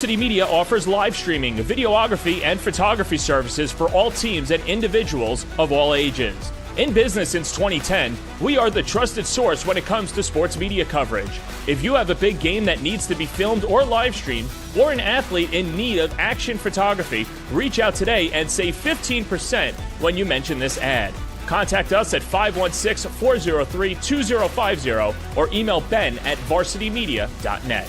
Varsity Media offers live streaming, videography, and photography services for all teams and individuals of all ages. In business since 2010, we are the trusted source when it comes to sports media coverage. If you have a big game that needs to be filmed or live streamed, or an athlete in need of action photography, reach out today and save 15% when you mention this ad. Contact us at 516-403-2050 or email ben@varsitymedia.net.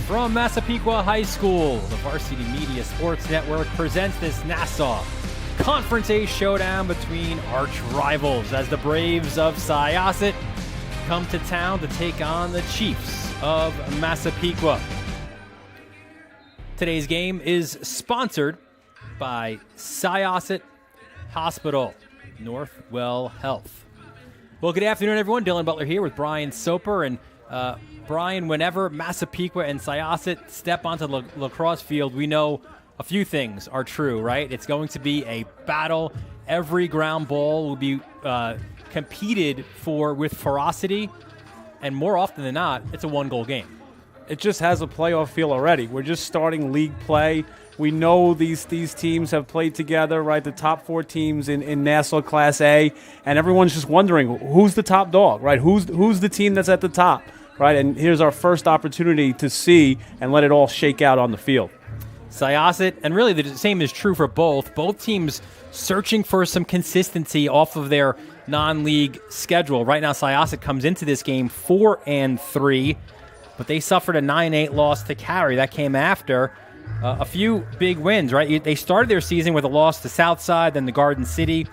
From Massapequa High School, the Varsity Media Sports Network presents this Nassau Conference A showdown between arch rivals as the Braves of Syosset come to town to take on the Chiefs of Massapequa. Today's game is sponsored by Syosset Hospital, Northwell Health. Well, good afternoon, everyone. Dylan Butler here with Brian Soper. And Brian, whenever Massapequa and Syosset step onto the lacrosse field, we know a few things are true, right? It's going to be a battle. Every ground ball will be competed for with ferocity, and more often than not, it's a one-goal game. It just has a playoff feel already. We're just starting league play. We know these teams have played together, right? The top four teams in Nassau Class A, and everyone's just wondering who's the top dog, right? Who's the team that's at the top, right? And here's our first opportunity to see and let it all shake out on the field. Syosset, and really the same is true for both. Both teams searching for some consistency off of their non-league schedule. Right now, Syosset comes into this game 4-3, but they suffered a 9-8 loss to Cary. That came after a few big wins, right? They started their season with a loss to Southside, then the Garden City,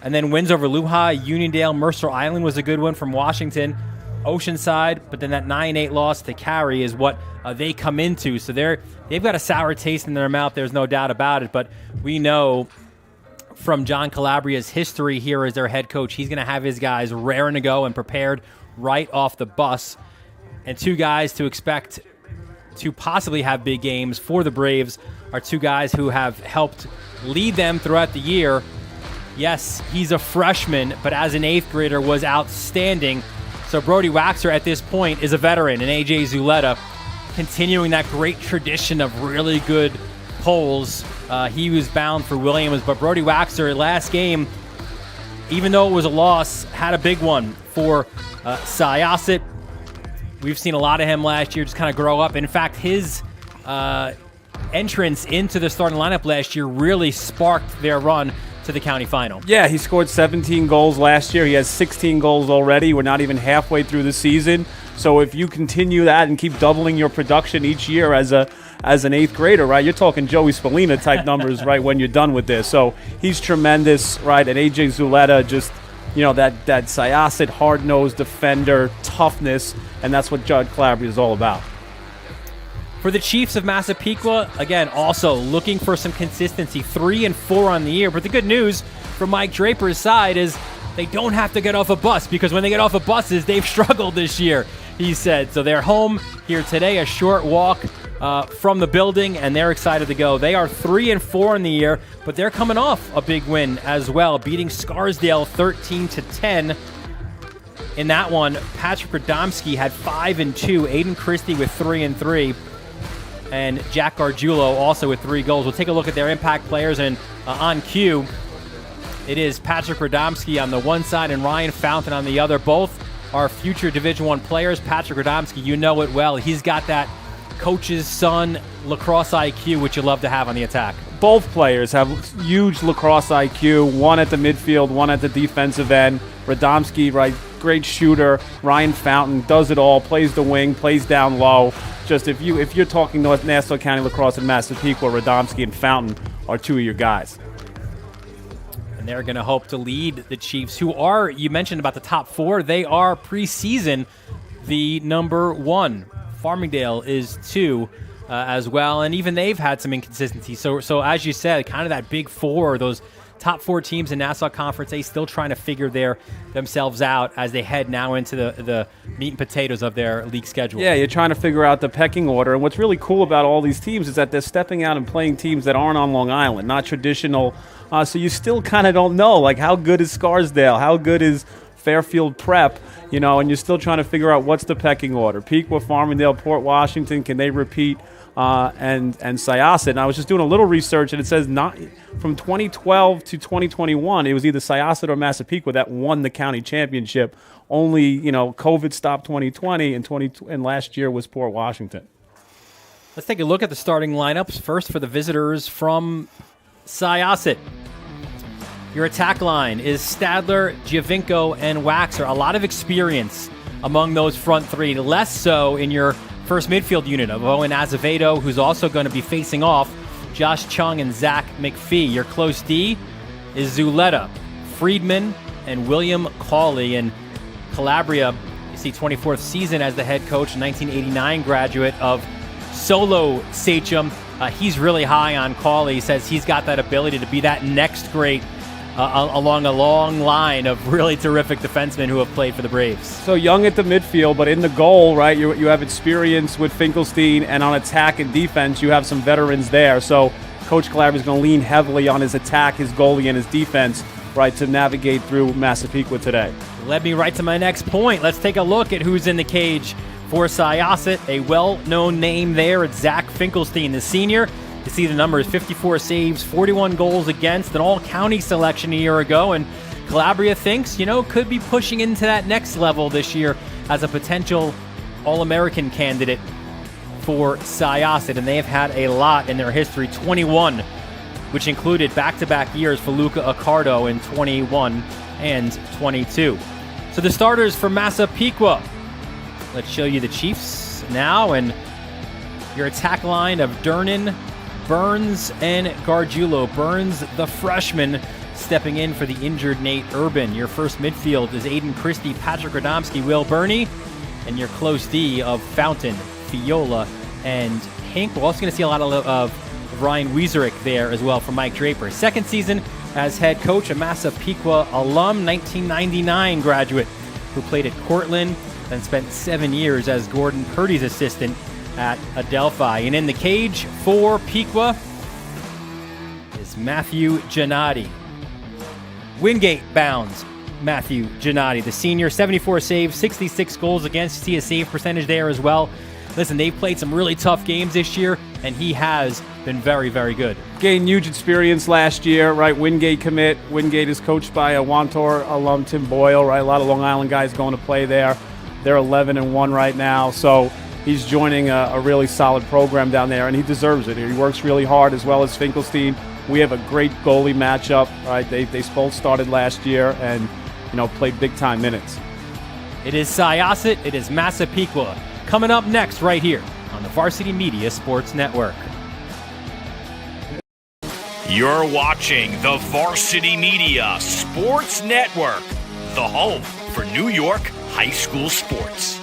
and then wins over Lehigh, Uniondale, Mercer Island was a good one from Washington, Oceanside, but then that 9-8 loss to Cary is what they come into. So they've got a sour taste in their mouth, there's no doubt about it, but we know from John Calabria's history here as their head coach, he's going to have his guys raring to go and prepared right off the bus. And two guys to expect to possibly have big games for the Braves are two guys who have helped lead them throughout the year. Yes, he's a freshman, but as an 8th grader was outstanding. So Brody Waxer at this point is a veteran, and AJ Zuleta continuing that great tradition of really good polls. He was bound for Williams, but Brody Waxer last game, even though it was a loss, had a big one for Syosset. We've seen a lot of him last year just kind of grow up. In fact, his entrance into the starting lineup last year really sparked their run to the county final. Yeah, he scored 17 goals last year. He has 16 goals already. We're not even halfway through the season. So if you continue that and keep doubling your production each year as an 8th grader, right, you're talking Joey Spallina type numbers, right, when you're done with this. So he's tremendous, right, and AJ Zuleta just, you know, that Syosset hard-nosed defender, toughness, and that's what Judd Calabria is all about. For the Chiefs of Massapequa, again, also looking for some consistency, 3-4 on the year. But the good news from Mike Draper's side is they don't have to get off a bus, because when they get off of buses, they've struggled this year, he said. So they're home here today, a short walk from the building, and they're excited to go. They are 3-4 in the year, but they're coming off a big win as well, beating Scarsdale 13-10. In that one, Patrick Radomski had 5-2, Aiden Christie with 3-3, and Jack Gargiulo also with 3 goals. We'll take a look at their impact players, and on cue, it is Patrick Radomski on the one side and Ryan Fountain on the other. Both are future Division I players. Patrick Radomski, you know it well. He's got that coach's son lacrosse IQ, which you love to have on the attack. Both players have huge lacrosse IQ, one at the midfield, one at the defensive end. Radomski, right, great shooter. Ryan Fountain does it all, plays the wing, plays down low. Just if you're talking North Nassau County lacrosse and Massapequa, Radomski and Fountain are two of your guys. And they're going to hope to lead the Chiefs, who are, you mentioned about the top 4, they are preseason the number 1. Farmingdale is 2 as well, and even they've had some inconsistency. So as you said, kind of that big 4, those top 4 teams in Nassau Conference, they still trying to figure themselves out as they head now into the meat and potatoes of their league schedule. Yeah, you're trying to figure out the pecking order. And what's really cool about all these teams is that they're stepping out and playing teams that aren't on Long Island, not traditional. So you still kind of don't know, like, how good is Scarsdale? How good is Fairfield Prep? And you're still trying to figure out what's the pecking order. Pequot, Farmingdale, Port Washington, can they repeat? And Syosset. And I was just doing a little research, and it says not from 2012 to 2021, it was either Syosset or Massapequa that won the county championship. Only, COVID stopped 2020, and last year was Port Washington. Let's take a look at the starting lineups. First, for the visitors from Syosset. Your attack line is Stadler, Giovinco, and Waxer. A lot of experience among those front 3, less so in your first midfield unit of Owen Azevedo, who's also going to be facing off Josh Chung and Zach McPhee. Your close D is Zuleta, Friedman, and William Cawley. And Calabria, you see 24th season as the head coach, 1989 graduate of Solo Sachem. He's really high on Cawley. He says he's got that ability to be that next great along a long line of really terrific defensemen who have played for the Braves. So young at the midfield, but in the goal, right, you have experience with Finkelstein, and on attack and defense, you have some veterans there. So Coach Calabria is going to lean heavily on his attack, his goalie, and his defense, right, to navigate through Massapequa today. Led me right to my next point. Let's take a look at who's in the cage for Syosset. A well-known name there. It's Zach Finkelstein, the senior. You see the numbers, 54 saves, 41 goals against, an all-county selection a year ago, and Calabria thinks, could be pushing into that next level this year as a potential All-American candidate for Syosset, and they have had a lot in their history, 21, which included back-to-back years for Luca Accardo in 21 and 22. So the starters for Massapequa. Let's show you the Chiefs now, and your attack line of Dernan, Burns, and Gargiulo. Burns, the freshman, stepping in for the injured Nate Urban. Your first midfield is Aiden Christie, Patrick Radomski, Will Burney, and your close D of Fountain, Fiola, and Hink. We're also going to see a lot of Ryan Wieserick there as well from Mike Draper. Second season as head coach, a Massapequa alum, 1999 graduate who played at Cortland, then spent 7 years as Gordon Purdy's assistant at Adelphi. And in the cage for Pequa is Matthew Gennady. Wingate bounds Matthew Gennady, the senior, 74 saves, 66 goals against. You see a save percentage there as well. Listen, they've played some really tough games this year, and he has been very, very good. Gained huge experience last year, right? Wingate commit. Wingate is coached by a Wantor alum, Tim Boyle, right? A lot of Long Island guys going to play there. They're 11-1 right now, so he's joining a really solid program down there, and he deserves it. He works really hard, as well as Finkelstein. We have a great goalie matchup, right? They both started last year and, played big-time minutes. It is Syosset. It is Massapequa. Coming up next right here on the Varsity Media Sports Network. You're watching the Varsity Media Sports Network, the home for New York high school sports.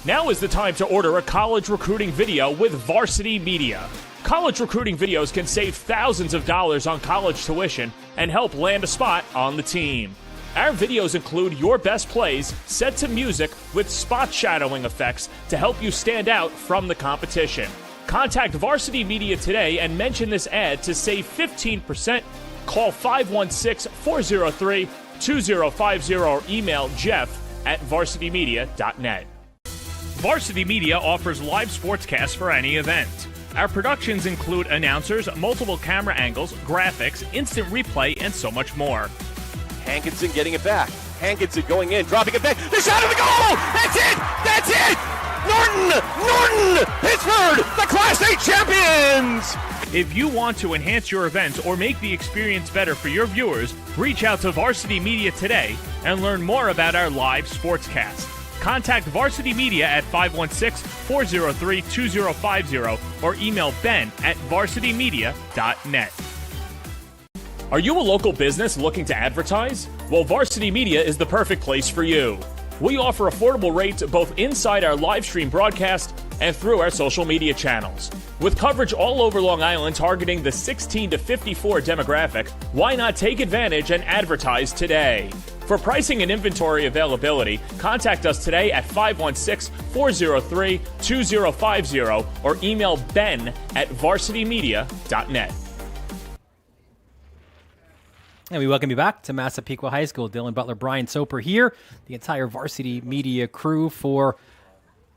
Now is the time to order a college recruiting video with Varsity Media. College recruiting videos can save thousands of dollars on college tuition and help land a spot on the team. Our videos include your best plays set to music with spot shadowing effects to help you stand out from the competition. Contact Varsity Media today and mention this ad to save 15%. Call 516-403-2050 or email jeff@varsitymedia.net. Varsity Media offers live sportscasts for any event. Our productions include announcers, multiple camera angles, graphics, instant replay, and so much more. Hankinson getting it back. Hankinson going in, dropping it back. The shot of the goal! That's it! That's it! Norton! Pittsburgh, the Class A champions! If you want to enhance your event or make the experience better for your viewers, reach out to Varsity Media today and learn more about our live sportscast. Contact Varsity Media at 516-403-2050 or email ben@varsitymedia.net. Are you a local business looking to advertise? Well, Varsity Media is the perfect place for you. We offer affordable rates both inside our live stream broadcast and through our social media channels. With coverage all over Long Island targeting the 16 to 54 demographic, why not take advantage and advertise today? For pricing and inventory availability, contact us today at 516-403-2050 or email ben@varsitymedia.net. And we welcome you back to Massapequa High School. Dylan Butler, Brian Soper here, the entire Varsity Media crew for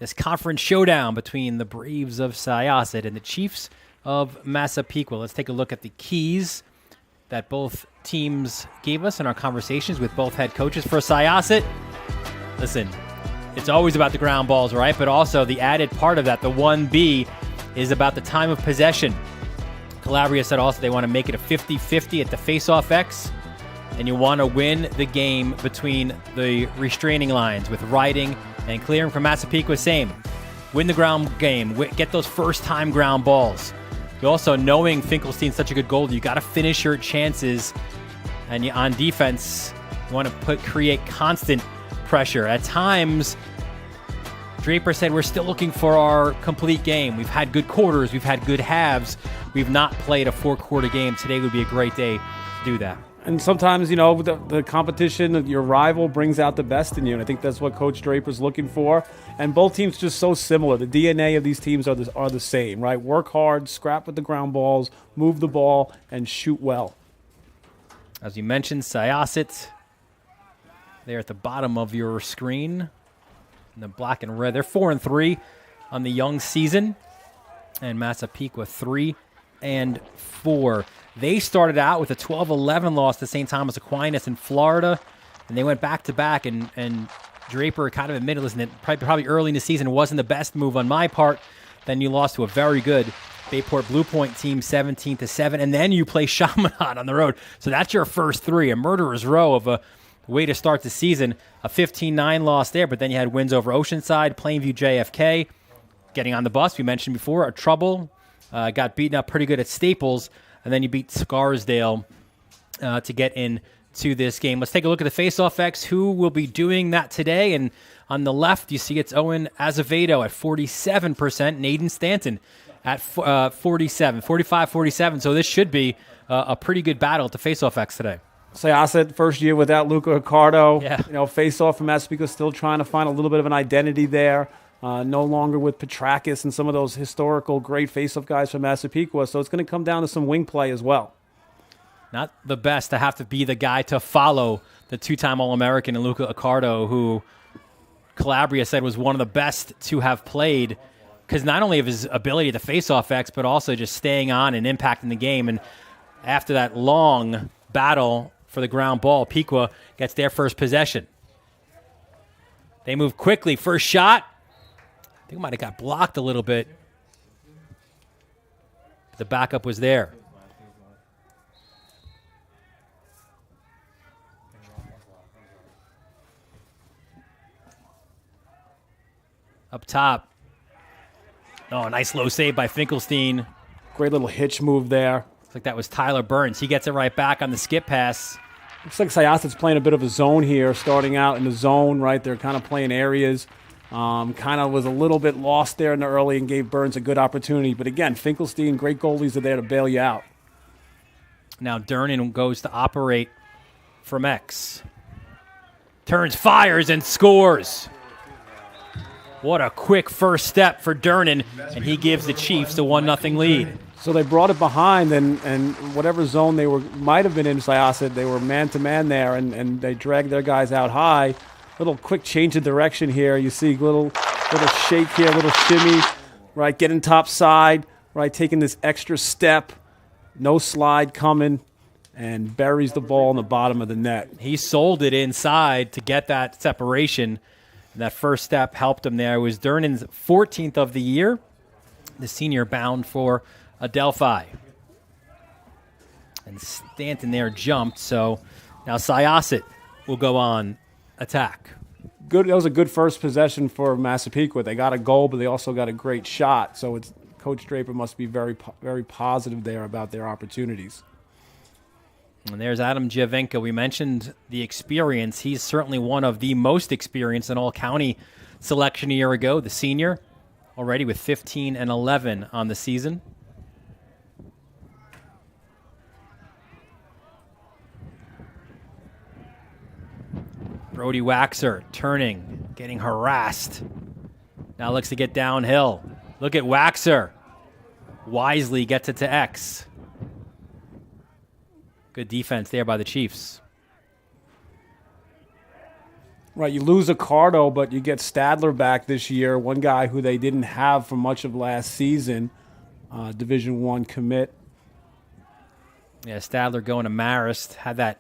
this conference showdown between the Braves of Syosset and the Chiefs of Massapequa. Let's take a look at the keys that both teams gave us in our conversations with both head coaches. For Syosset, listen, it's always about the ground balls, right? But also the added part of that, the 1B, is about the time of possession. Calabria said also they want to make it a 50-50 at the face-off X, and you want to win the game between the restraining lines with riding and clearing. From Massapequa, same. Win the ground game. Get those first-time ground balls. You also, knowing Finkelstein's such a good goalie, you got to finish your chances, and on defense, you want to create constant pressure. At times, Draper said we're still looking for our complete game. We've had good quarters. We've had good halves. We've not played a four-quarter game. Today would be a great day to do that. And sometimes, the competition, your rival brings out the best in you. And I think that's what Coach Draper's looking for. And both teams just so similar. The DNA of these teams are the same, right? Work hard, scrap with the ground balls, move the ball, and shoot well. As you mentioned, Syosset, they're at the bottom of your screen in the black and red. They're 4-3 on the young season. And Massapequa 3-4. They started out with a 12-11 loss to St. Thomas Aquinas in Florida, and they went back-to-back, and Draper kind of admitted, listen, that probably early in the season wasn't the best move on my part. Then you lost to a very good Bayport Blue Point team 17-7, and then you play Chaminade on the road. So that's your first three, a murderer's row of a way to start the season. A 15-9 loss there, but then you had wins over Oceanside, Plainview, JFK. Getting on the bus, we mentioned before, a trouble. Got beaten up pretty good at Staples, and then you beat Scarsdale to get into this game. Let's take a look at the face-off X. Who will be doing that today? And on the left, you see it's Owen Azevedo at 47%, and Aiden Stanton at 45-47. So this should be a pretty good battle at the face-off X today. Syosset, first year without Luca Ricardo. Yeah. Face-off from Massapequa, still trying to find a little bit of an identity there. No longer with Petrakis and some of those historical great face-off guys from Massapequa, so it's going to come down to some wing play as well. Not the best to have to be the guy to follow the two-time All-American and Luca Ricardo, who Calabria said was one of the best to have played, because not only of his ability at the face-off X, but also just staying on and impacting the game. And after that long battle for the ground ball, Pequa gets their first possession. They move quickly. First shot. I think it might have got blocked a little bit. The backup was there. Up top. Oh, nice low save by Finkelstein. Great little hitch move there. Looks like that was Tyler Burns. He gets it right back on the skip pass. Looks like Syosset's playing a bit of a zone here, starting out in the zone, right? They're kind of playing areas. Kind of was a little bit lost there in the early and gave Burns a good opportunity. But again, Finkelstein, great goalies are there to bail you out. Now Durnan goes to operate from X. Turns, fires, and scores. What a quick first step for Durnan, and he gives the Chiefs a 1-0 lead. So they brought it behind, and whatever zone they might have been in Syosset, they were man-to-man there, and they dragged their guys out high. Little quick change of direction here. You see little shake here, little shimmy, right? Getting top side, right? Taking this extra step, no slide coming, and buries the ball in the bottom of the net. He sold it inside to get that separation. And that first step helped him there. It was Durnan's 14th of the year, the senior bound for Adelphi. And Stanton there jumped, so now Syosset will go on attack. Good. That was a good first possession for Massapequa. They got a goal, but they also got a great shot. So Coach Draper must be very, very positive there about their opportunities. And there's Adam Giovenko. We mentioned the experience. He's certainly one of the most experienced in all-county selection a year ago. The senior, already with 15 and 11 on the season. Brody Waxer turning, getting harassed. Now looks to get downhill. Look at Waxer. Wisely gets it to X. Good defense there by the Chiefs. Right, you lose Accardo, but you get Stadler back this year, one guy who they didn't have for much of last season, Division I commit. Yeah, Stadler going to Marist, had that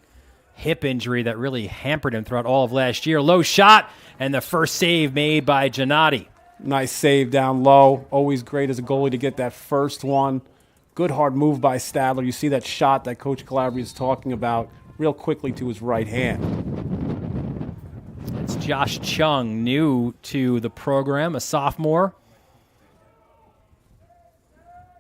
hip injury that really hampered him throughout all of last year. Low shot, and the first save made by Giannotti. Nice save down low. Always great as a goalie to get that first one. Good hard move by Stadler. You see that shot that Coach Calabria is talking about real quickly to his right hand. It's Josh Chung, new to the program, a sophomore.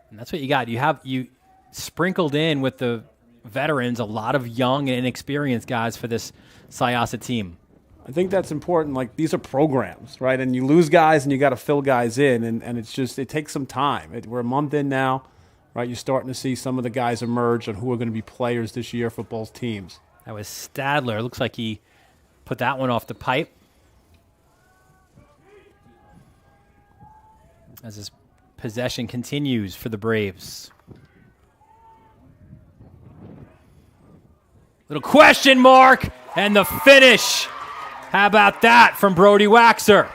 And that's what you got. You sprinkled in with the veterans, a lot of young and inexperienced guys for this Syosset team. I think that's important. Like, these are programs, right? And you lose guys and you got to fill guys in, and it's just, it takes some time. We're a month in now, right? You're starting to see some of the guys emerge on who are going to be players this year for both teams. That was Stadler. Looks like he put that one off the pipe. As his possession continues for the Braves. Little question mark, and the finish. How about that from Brody Waxer?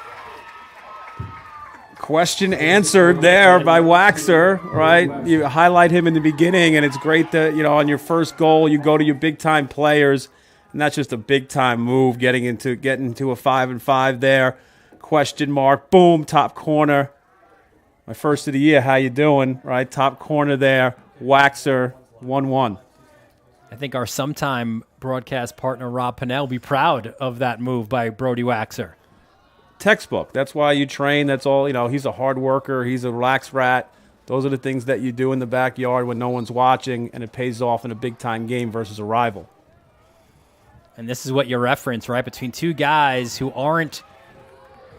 Question answered there by Waxer, right? You highlight him in the beginning, and it's great that, on your first goal, you go to your big-time players, and that's just a big-time move, getting into a 5-5 there. Question mark, boom, top corner. My first of the year, how you doing, right? Top corner there, Waxer, 1-1. I think our sometime broadcast partner, Rob Pinnell, will be proud of that move by Brody Waxer. Textbook. That's why you train. That's all. He's a hard worker. He's a relaxed rat. Those are the things that you do in the backyard when no one's watching, and it pays off in a big-time game versus a rival. And this is what you reference, right? Between two guys who aren't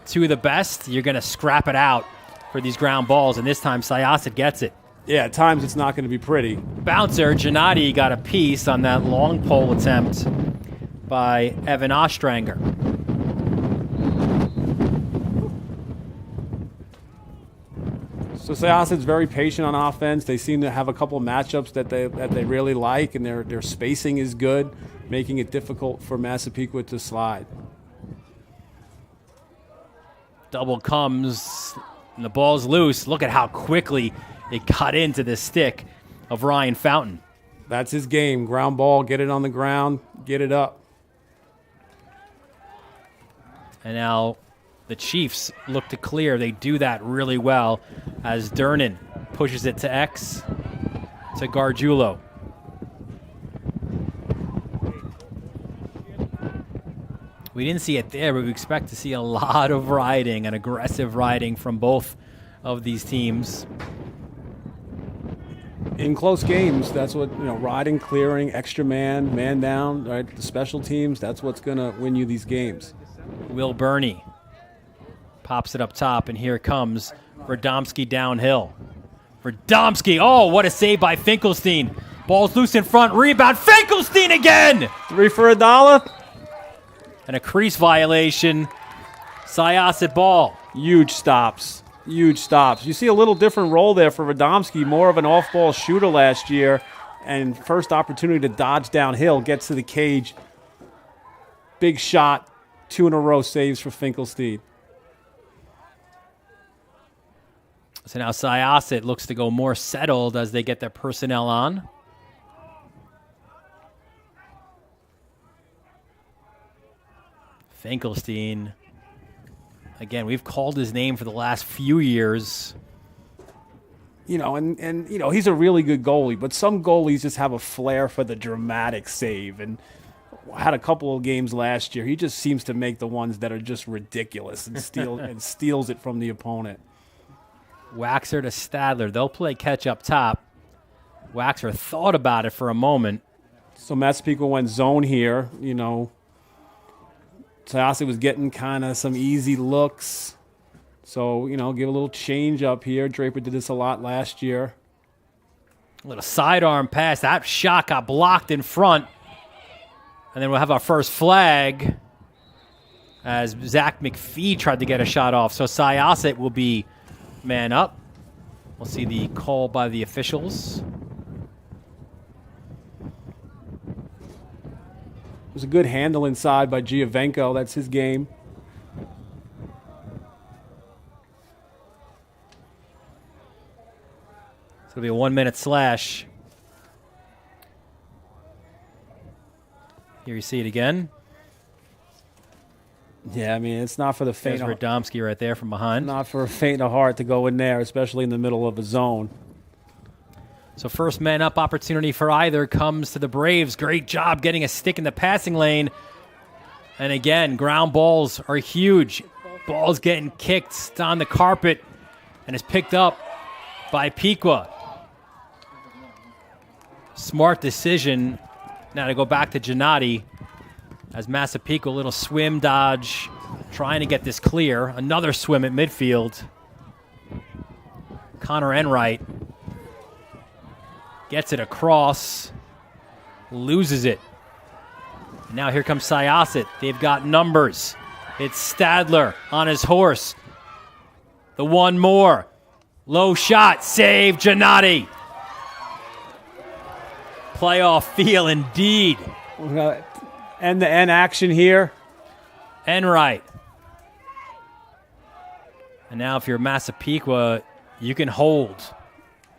two of the best, you're going to scrap it out for these ground balls, and this time Syosset gets it. Yeah, at times it's not going to be pretty. Bouncer, Giannotti got a piece on that long pole attempt by Evan Ostranger. So Syosset's very patient on offense. They seem to have a couple of matchups that they really like, and their spacing is good, making it difficult for Massapequa to slide. Double comes, and the ball's loose. Look at how quickly it got into the stick of Ryan Fountain. That's his game. Ground ball, get it on the ground, get it up. And now the Chiefs look to clear. They do that really well as Dernan pushes it to X, to Gargiulo. We didn't see it there, but we expect to see a lot of riding and aggressive riding from both of these teams. In close games, that's what, riding, clearing, extra man down, right? The special teams, that's what's going to win you these games. Will Burney pops it up top, and here comes Radomski downhill. Radomski, oh, what a save by Finkelstein. Ball's loose in front, rebound, Finkelstein again! 3 for $1. And a crease violation. Syosset ball. Huge stops. Huge stops. You see a little different role there for Radomski, more of an off-ball shooter last year, and first opportunity to dodge downhill, gets to the cage. Big shot, 2 in a row saves for Finkelstein. So now Syosset looks to go more settled as they get their personnel on. Finkelstein. Again, we've called his name for the last few years. He's a really good goalie, but some goalies just have a flair for the dramatic save. And had a couple of games last year. He just seems to make the ones that are just ridiculous and steals it from the opponent. Waxer to Stadler. They'll play catch up top. Waxer thought about it for a moment. So Massapequa went zone here. You know, Syosset was getting kind of some easy looks. So, you know, give a little change up here. Draper did this a lot last year. A little sidearm pass. That shot got blocked in front. And then we'll have our first flag as Zach McPhee tried to get a shot off. So Syosset will be man up. We'll see the call by the officials. It was a good handle inside by Giovenko. That's his game. It's going to be a 1-minute slash. Here you see it again. Yeah, I mean, it's not for the faint There's of Radomski right there from behind. Not for a faint of heart to go in there, especially in the middle of a zone. So first man up opportunity for either comes to the Braves. Great job getting a stick in the passing lane. And again, ground balls are huge. Ball's getting kicked on the carpet and is picked up by Pequa. Smart decision now to go back to Gennady as Massapequa, a little swim dodge, trying to get this clear. Another swim at midfield. Connor Enright gets it across, loses it. Now here comes Syosset. They've got numbers. It's Stadler on his horse. The one more. Low shot, save, Gennady. Playoff feel indeed. End-to-end action here. Enright. And now if you're Massapequa, you can hold.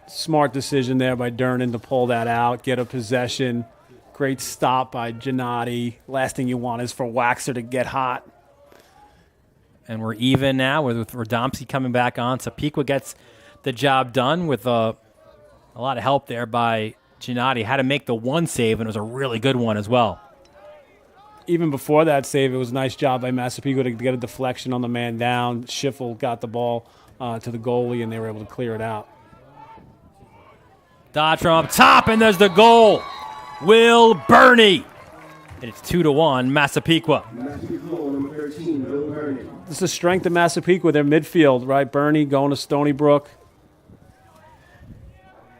Smart decision there by Durnan to pull that out, get a possession. Great stop by Gennady. Last thing you want is for Waxer to get hot. And we're even now with Radomski coming back on. So Pequa gets the job done with a lot of help there by Gennady. Had to make the one save, and it was a really good one as well. Even before that save, it was a nice job by Massapequa to get a deflection on the man down. Schiffel got the ball to the goalie, and they were able to clear it out. Dodge from up top, and there's the goal. Will Burney. And it's 2-1, Massapequa. This is the strength of Massapequa, their midfield, right? Burney going to Stony Brook.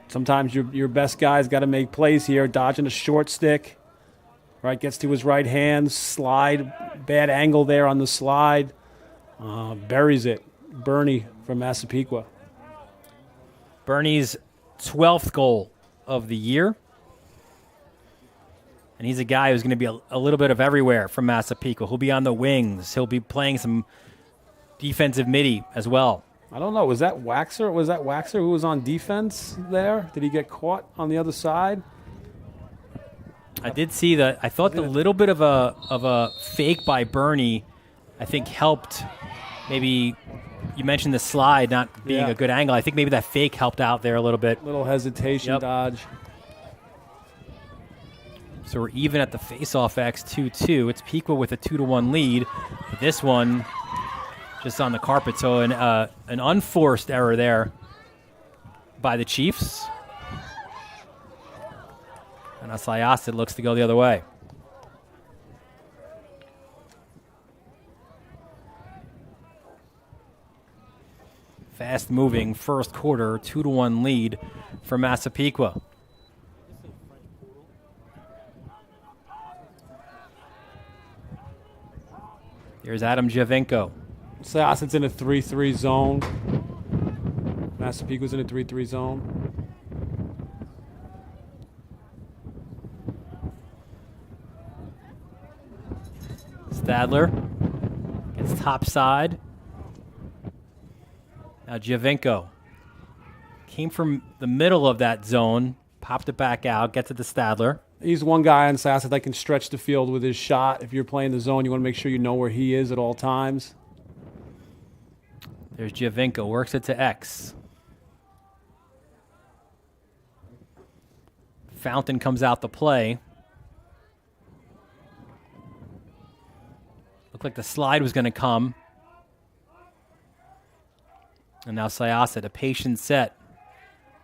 Sometimes your best guy's got to make plays here. Dodging a short stick. Right, gets to his right hand. Slide. Bad angle there on the slide. Buries it. Burney from Massapequa. Burney's 12th goal of the year. And he's a guy who's going to be a little bit of everywhere from Massapequa. He'll be on the wings. He'll be playing some defensive midi as well. I don't know. Was that Waxer? Was that Waxer who was on defense there? Did he get caught on the other side? I did see that. I thought the little bit of a fake by Burney, I think, helped. Maybe you mentioned the slide not being a good angle. I think maybe that fake helped out there a little bit. Little hesitation dodge. So we're even at the face-off X 2-2. It's Pequa with a 2-1 lead. But this one just on the carpet. So an unforced error there by the Chiefs. And Syosset looks to go the other way. Fast-moving first quarter, 2-1 lead for Massapequa. Here's Adam Giovenko. Syosset's in a 3-3 zone. Massapequa's in a 3-3 zone. Stadler gets top side. Now Giovenko came from the middle of that zone, popped it back out, gets it to Stadler. He's one guy on Syosset that can stretch the field with his shot. If you're playing the zone, you want to make sure you know where he is at all times. There's Giovenko, works it to X. Fountain comes out the play. Looked like the slide was going to come. And now Syosset, a patient set.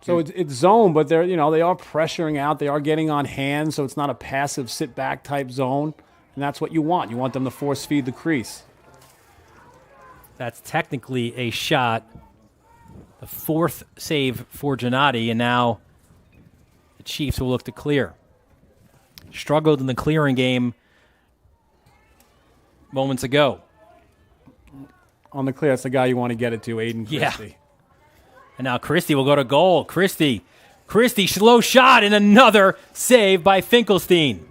So it's zone, but they are pressuring out. They are getting on hands, so it's not a passive sit-back type zone, and that's what you want. You want them to force feed the crease. That's technically a shot. The fourth save for Gennady, and now the Chiefs will look to clear. Struggled in the clearing game moments ago. On the clear, that's the guy you want to get it to, Aiden Christie. Yeah. And now Christie will go to goal. Christie, slow shot, and another save by Finkelstein.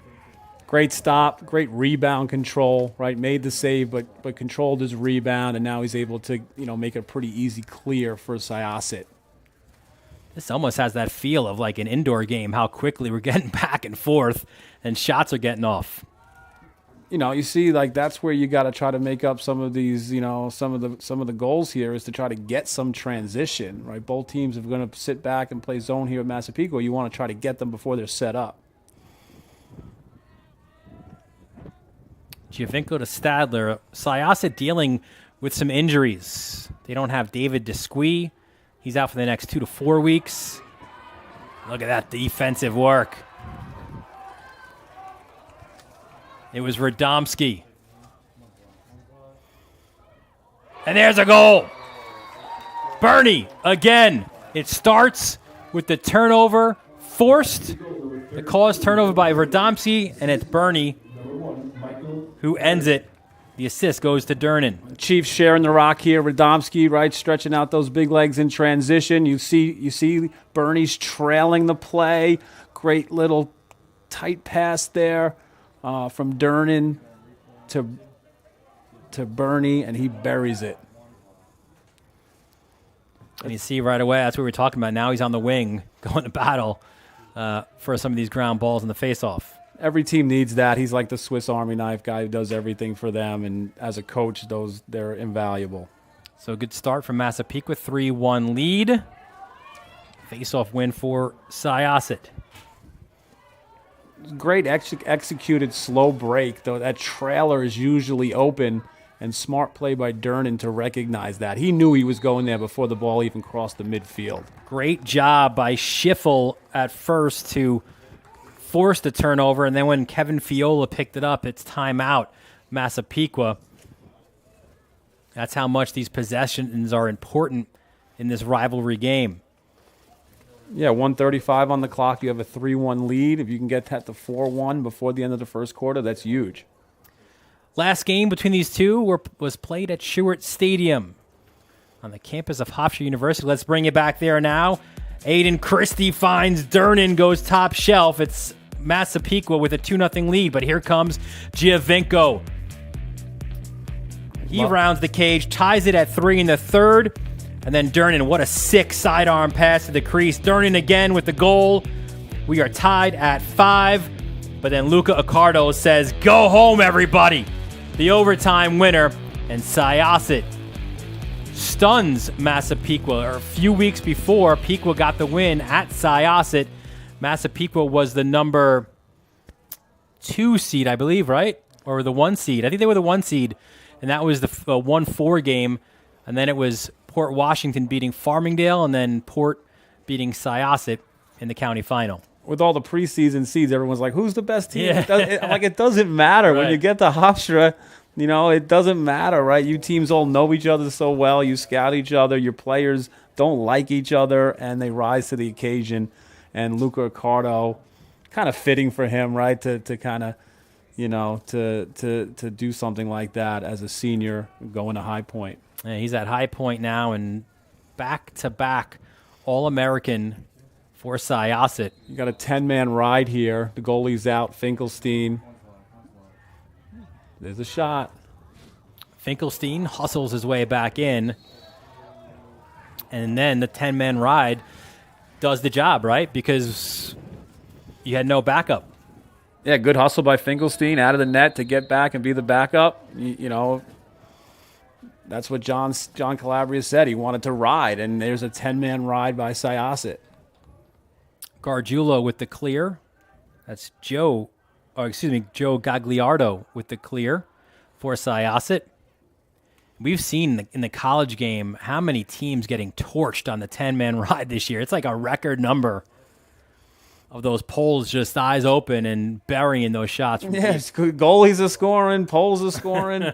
Great stop, great rebound control, right? Made the save, but controlled his rebound, and now he's able to, make a pretty easy clear for Syosset. This almost has that feel of like an indoor game, how quickly we're getting back and forth, and shots are getting off. You see, like that's where you got to try to make up some of these, some of the goals here is to try to get some transition, right? Both teams are going to sit back and play zone here at Massapequa. You want to try to get them before they're set up. Giovinco to Stadler. Syosset dealing with some injuries. They don't have David Desquis. He's out for the next 2 to 4 weeks. Look at that defensive work. It was Radomski. And there's a goal. Bernie again. It starts with the turnover forced. The caused turnover by Radomski, and it's Bernie who ends it. The assist goes to Durnin. Chiefs sharing the rock here. Radomski, right, stretching out those big legs in transition. You see Bernie's trailing the play. Great little tight pass there. From Durnin to Bernie, and he buries it. And you see right away, that's what we're talking about. Now he's on the wing, going to battle for some of these ground balls in the faceoff. Every team needs that. He's like the Swiss Army knife guy who does everything for them, and as a coach, they're invaluable. So a good start from Massapequa, 3-1 lead. Faceoff win for Syosset. Great executed slow break, though that trailer is usually open, and smart play by Durnin to recognize that. He knew he was going there before the ball even crossed the midfield. Great job by Schiffel at first to force the turnover, and then when Kevin Fiola picked it up, it's timeout, Massapequa. That's how much these possessions are important in this rivalry game. Yeah, 1:35 on the clock. You have a 3-1 lead. If you can get that to 4-1 before the end of the first quarter, that's huge. Last game between these two was played at Stewart Stadium on the campus of Hofstra University. Let's bring it back there now. Aiden Christie finds Durnin, goes top shelf. It's Massapequa with a 2-0 lead, but here comes Giovinco. He rounds the cage, ties it at 3 in the third. And then Durnin, what a sick sidearm pass to the crease. Durnin again with the goal. We are tied at 5. But then Luca Accardo says, go home, everybody. The overtime winner. And Syosset stuns Massapequa. A few weeks before, Pequa got the win at Syosset. Massapequa was the number 2 seed, I believe, right? Or the 1 seed. I think they were the 1 seed. And that was the 1-4 game. And then it was Port Washington beating Farmingdale, and then Port beating Syosset in the county final. With all the preseason seeds, everyone's like, who's the best team? Yeah. It doesn't matter. Right. When you get to Hofstra, it doesn't matter, right? You teams all know each other so well. You scout each other. Your players don't like each other, and they rise to the occasion. And Luca Accardo, kind of fitting for him, right, to kind of, to do something like that as a senior going to High Point. Yeah, he's at High Point now, and back-to-back All-American for Syosset. You got a 10-man ride here. The goalie's out, Finkelstein. There's a shot. Finkelstein hustles his way back in, and then the 10-man ride does the job, right? Because you had no backup. Yeah, good hustle by Finkelstein out of the net to get back and be the backup. That's what John Calabria said. He wanted to ride, and there's a 10-man ride by Syosset. Gargiulo with the clear. That's Joe Gagliardo with the clear for Syosset. We've seen in the college game how many teams getting torched on the 10-man ride this year. It's like a record number of those poles just eyes open and burying those shots. Yes, goalies are scoring, poles are scoring,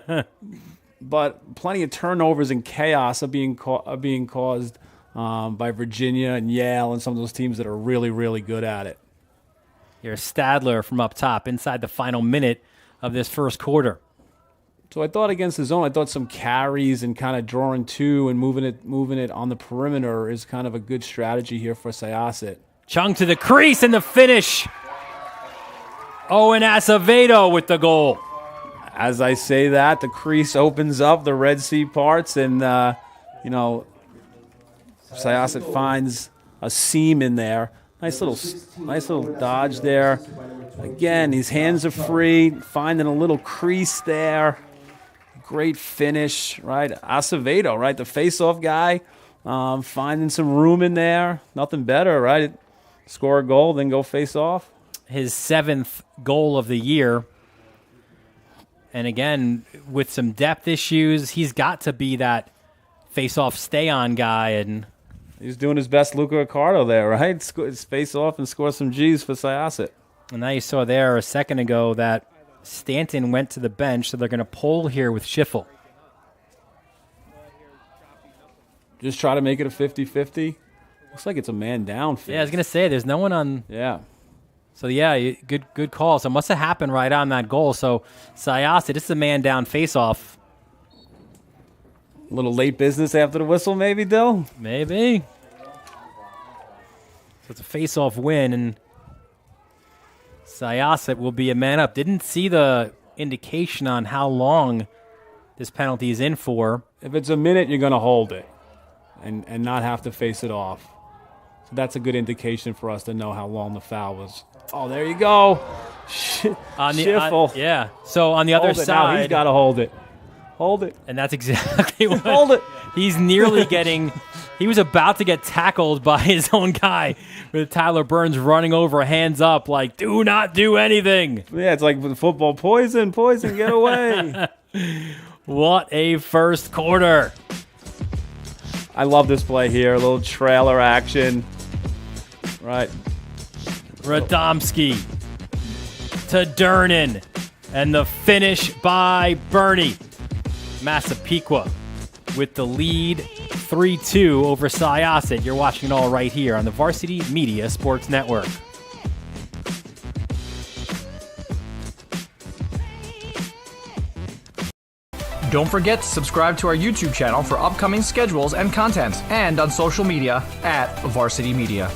but plenty of turnovers and chaos are being caused by Virginia and Yale and some of those teams that are really, really good at it. Here's Stadler from up top inside the final minute of this first quarter. So I thought against the zone, I thought some carries and kind of drawing two and moving it on the perimeter is kind of a good strategy here for Syosset. Chung to the crease and the finish. Owen Acevedo with the goal. As I say that, the crease opens up, the Red Sea parts, and Syosset finds a seam in there. Nice little dodge there. Again, his hands are free, finding a little crease there. Great finish, right? Acevedo, right? The face-off guy, finding some room in there. Nothing better, right? Score a goal, then go face off. His 7th goal of the year. And again, with some depth issues, he's got to be that face-off stay-on guy. And he's doing his best Luca Ricardo there, right? Face off and score some G's for Syosset. And now you saw there a second ago that Stanton went to the bench, so they're going to pull here with Schiffel. Just try to make it a 50-50. Looks like it's a man down. Yeah, I was going to say, there's no one on. Yeah. So, yeah, good call. So it must have happened right on that goal. So Syosset, this is a man down face-off. A little late business after the whistle, maybe, Dill? Maybe. So it's a face-off win, and Syosset will be a man up. Didn't see the indication on how long this penalty is in for. If it's a minute, you're going to hold it and not have to face it off. So that's a good indication for us to know how long the foul was. Oh, there you go. Schiffel. Yeah. So on the other side. Now he's got to hold it. Hold it. And that's exactly what. Hold it. He's nearly getting. He was about to get tackled by his own guy with Tyler Burns running over, hands up, like, do not do anything. Yeah, it's like football. Poison, get away. What a first quarter. I love this play here. A little trailer action. Right. Radomski to Durnan. And the finish by Bernie. Massapequa with the lead 3-2 over Syosset. You're watching it all right here on the Varsity Media Sports Network. Don't forget to subscribe to our YouTube channel for upcoming schedules and content, and on social media @Varsity Media.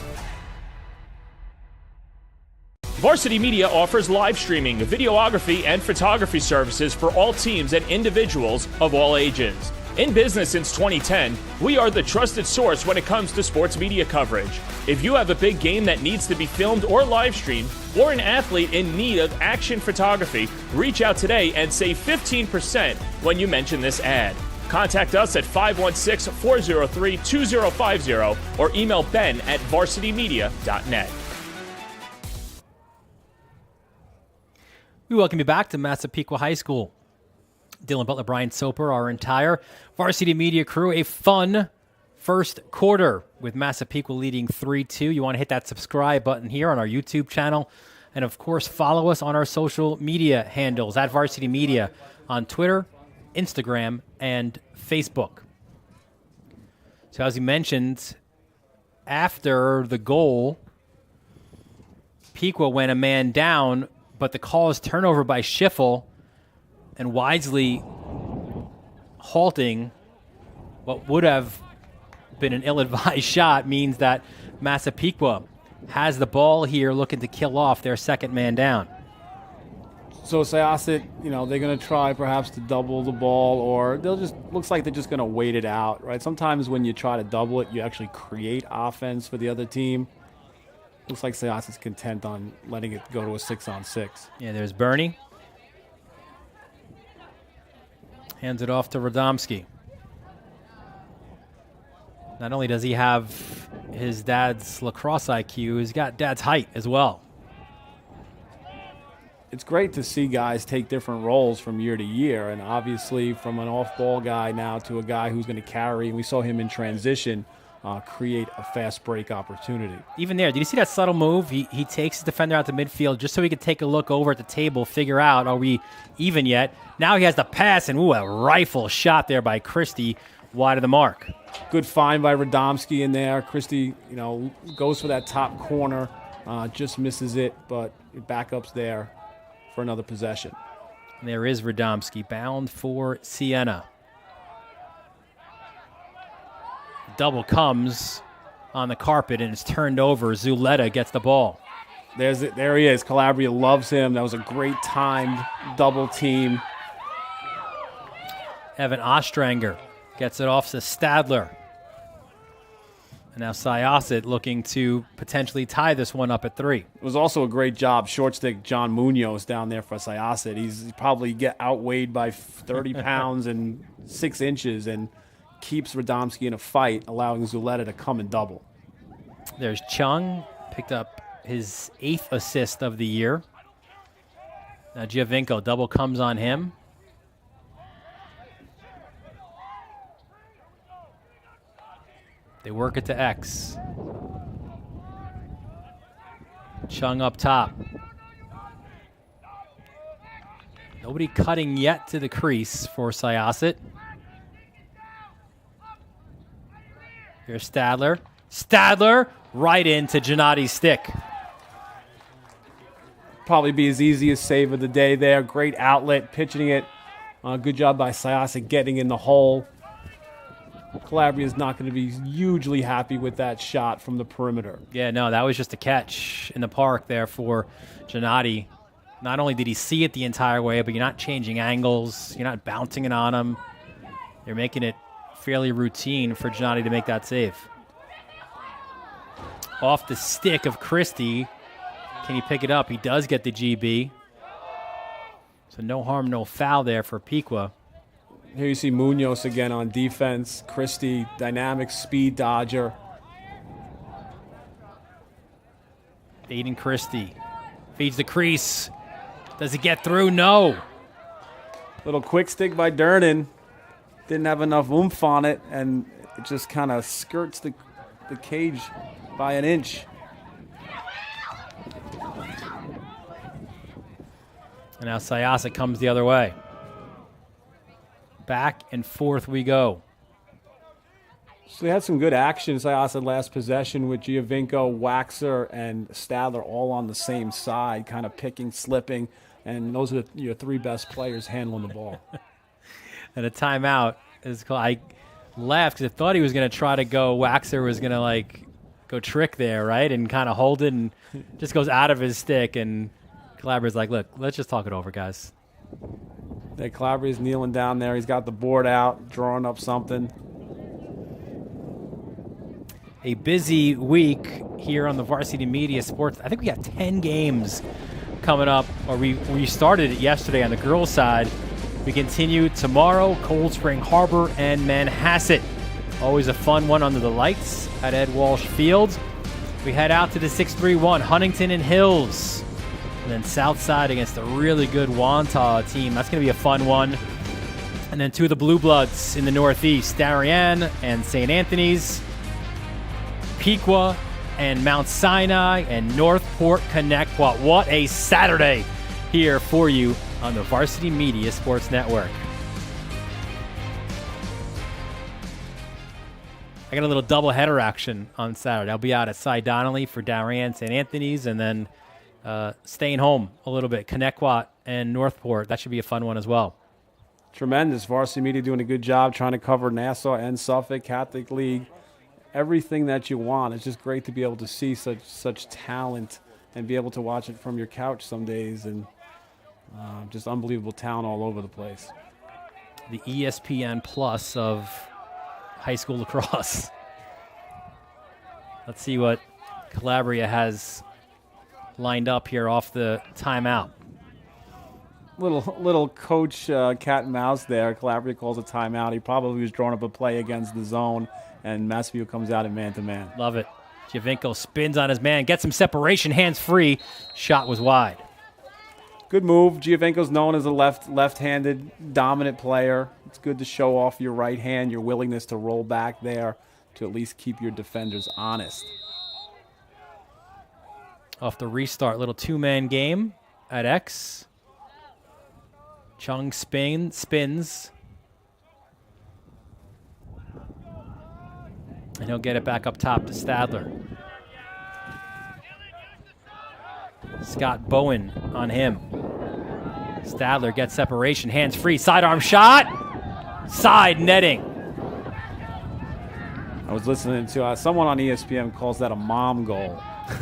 Varsity Media offers live streaming, videography, and photography services for all teams and individuals of all ages. In business since 2010, we are the trusted source when it comes to sports media coverage. If you have a big game that needs to be filmed or live streamed, or an athlete in need of action photography, reach out today and save 15% when you mention this ad. Contact us at 516-403-2050 or email ben@varsitymedia.net. We welcome you back to Massapequa High School. Dylan Butler, Brian Soper, our entire Varsity Media crew. A fun first quarter with Massapequa leading 3-2. You want to hit that subscribe button here on our YouTube channel. And, of course, follow us on our social media handles at Varsity Media on Twitter, Instagram, and Facebook. So, as you mentioned, after the goal, Pequa went a man down, but the call is turnover by Schiffel, and wisely halting what would have been an ill-advised shot means that Massapequa has the ball here looking to kill off their second man down. So Syosset, they're going to try perhaps to double the ball, or looks like they're just going to wait it out, right? Sometimes when you try to double it, you actually create offense for the other team. Looks like Syosset's content on letting it go to a 6-on-6. Yeah, there's Bernie. Hands it off to Radomski. Not only does he have his dad's lacrosse IQ, he's got dad's height as well. it's great to see guys take different roles from year to year, and obviously from an off-ball guy now to a guy who's going to carry, and we saw him in transition create a fast break opportunity. Even there, did you see that subtle move? He takes his defender out to midfield just so he could take a look over at the table, figure out, are we even yet? Now he has the pass, and a rifle shot there by Christie, wide of the mark. Good find by Radomski in there. Christie, goes for that top corner, just misses it, but backup's there for another possession. And there is Radomski, bound for Siena. Double comes on the carpet, and it's turned over. Zuleta gets the ball. There he is. Calabria loves him. That was a great timed double team. Evan Ostranger gets it off to Stadler. And now Syosset looking to potentially tie this one up at 3. It was also a great job, short stick John Munoz down there for Syosset. He's probably get outweighed by 30 pounds and 6 inches and keeps Radomski in a fight, allowing Zuleta to come and double. There's Chung, picked up his 8th assist of the year. Now Giovinco, double comes on him. They work it to X. Chung up top. Nobody cutting yet to the crease for Syosset. Here's Stadler. Stadler right into Gennadi's stick. Probably be his easiest save of the day there. Great outlet, pitching it. Good job by Syosset getting in the hole. Calabria is not going to be hugely happy with that shot from the perimeter. Yeah, no, that was just a catch in the park there for Gennadi. Not only did he see it the entire way, but you're not changing angles. You're not bouncing it on him. You're making it fairly routine for Gennadi to make that save. Off the stick of Christie. Can he pick it up? He does get the GB. So no harm, no foul there for Pequa. Here you see Munoz again on defense. Christie, dynamic speed dodger. Aiden Christie feeds the crease. Does he get through? No. Little quick stick by Durnan. Didn't have enough oomph on it, and it just kind of skirts the cage by an inch. And now Syosset comes the other way. Back and forth we go. So they had some good action. Syosset last possession with Giovinco, Waxer, and Stadler all on the same side, kind of picking, slipping, and those are your 3 best players handling the ball. And a timeout is called. I laughed because I thought he was going to try to go. Waxer was going to go trick there, right, and kind of hold it, and just goes out of his stick. And Calabria's like, "Look, let's just talk it over, guys." Yeah, Calabria's kneeling down there. He's got the board out, drawing up something. A busy week here on the Varsity Media Sports. I think we got 10 games coming up, or we started it yesterday on the girls' side. We continue tomorrow, Cold Spring Harbor and Manhasset. Always a fun one under the lights at Ed Walsh Field. We head out to the 6-3-1, Huntington and Hills. And then Southside against a really good Wantagh team. That's going to be a fun one. And then 2 of the Blue Bloods in the Northeast, Darien and St. Anthony's, Pequa and Mount Sinai, and Northport Connecticut. What a Saturday here for you on the Varsity Media Sports Network. I got a little doubleheader action on Saturday. I'll be out at Cy Donnelly for Darien, St. Anthony's, and then staying home a little bit, Connecticut and Northport. That should be a fun one as well. Tremendous. Varsity Media doing a good job trying to cover Nassau and Suffolk, Catholic League. Everything that you want. It's just great to be able to see such talent and be able to watch it from your couch some days, and just unbelievable talent all over the place. The ESPN Plus of high school lacrosse. Let's see what Calabria has lined up here off the timeout. Little coach cat and mouse there. Calabria calls a timeout. He probably was drawing up a play against the zone, and Massapequa comes out in man-to-man. Love it. Giovinco spins on his man, gets some separation, hands free. Shot was wide. Good move. Giovenco's known as a left-handed dominant player. It's good to show off your right hand, your willingness to roll back there to at least keep your defenders honest. Off the restart, little two-man game at X. Chung spins. And he'll get it back up top to Stadler. Scott Bowen on him. Stadler gets separation, hands free, sidearm shot, side netting. I was listening to someone on ESPN calls that a mom goal,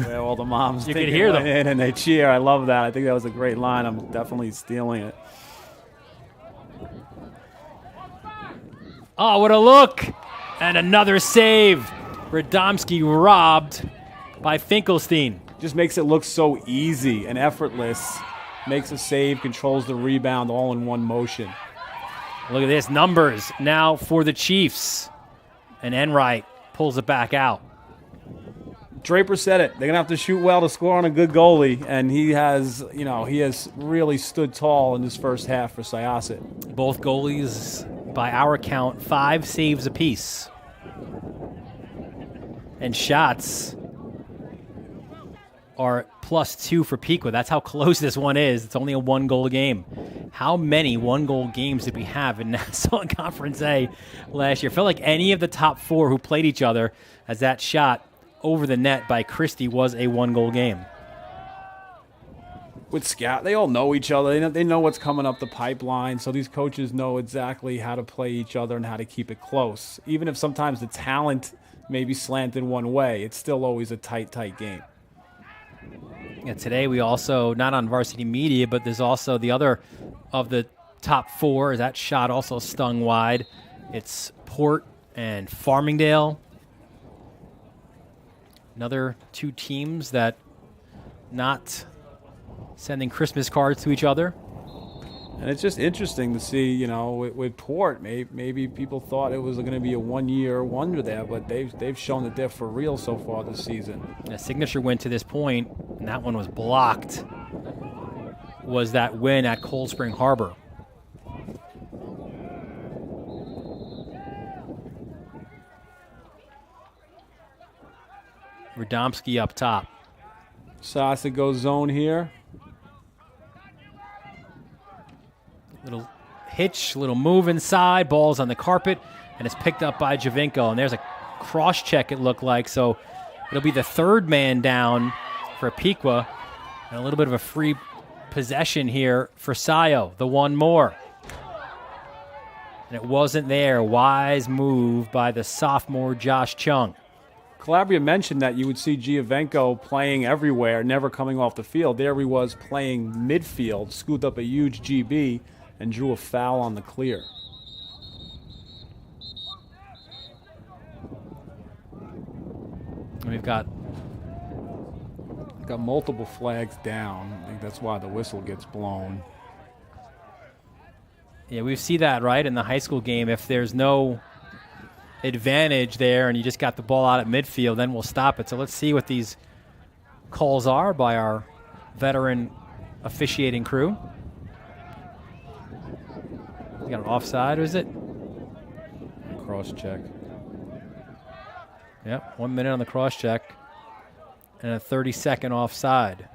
where all the moms You could hear them in and they cheer. I love that. I think that was a great line. I'm definitely stealing it. Oh, what a look! And another save. Radomski robbed by Finkelstein. Just makes it look so easy and effortless. Makes a save, controls the rebound all in one motion. Look at this, numbers now for the Chiefs. And Enright pulls it back out. Draper said it. They're going to have to shoot well to score on a good goalie, and he has really stood tall in this first half for Syosset. Both goalies, by our count, 5 saves apiece. And shots are +2 for Pequa. That's how close this one is. It's only a 1-goal game. How many 1-goal games did we have in Nassau Conference A last year? Felt like any of the top 4 who played each other, as that shot over the net by Christie was a 1-goal game. With Scout, they all know each other. They know what's coming up the pipeline, so these coaches know exactly how to play each other and how to keep it close. Even if sometimes the talent may be slanted one way, it's still always a tight game. Yeah, today we also, not on Varsity Media, but there's also the other of the top 4. That shot also stung wide. It's Port and Farmingdale. Another 2 teams that not sending Christmas cards to each other. And it's just interesting to see, with Port, maybe people thought it was going to be a one-year wonder there, but they've shown that they're for real so far this season. A signature win to this point, and that one was blocked, was that win at Cold Spring Harbor. Radomski up top. Syosset goes zone here. Little hitch, little move inside, ball's on the carpet, and it's picked up by Giovenco. And there's a cross check, it looked like. So it'll be the 3rd man down for Pequa. And a little bit of a free possession here for Syo, the one more. And it wasn't there. Wise move by the sophomore Josh Chung. Calabria mentioned that you would see Giovenco playing everywhere, never coming off the field. There he was playing midfield, scooped up a huge GB, and drew a foul on the clear. And we've got multiple flags down. I think that's why the whistle gets blown. Yeah, we see that, right, in the high school game. If there's no advantage there and you just got the ball out at midfield, then we'll stop it. So let's see what these calls are by our veteran officiating crew. We got an offside, or is it? Cross check. Yep, 1 minute on the cross check and a 30-second offside.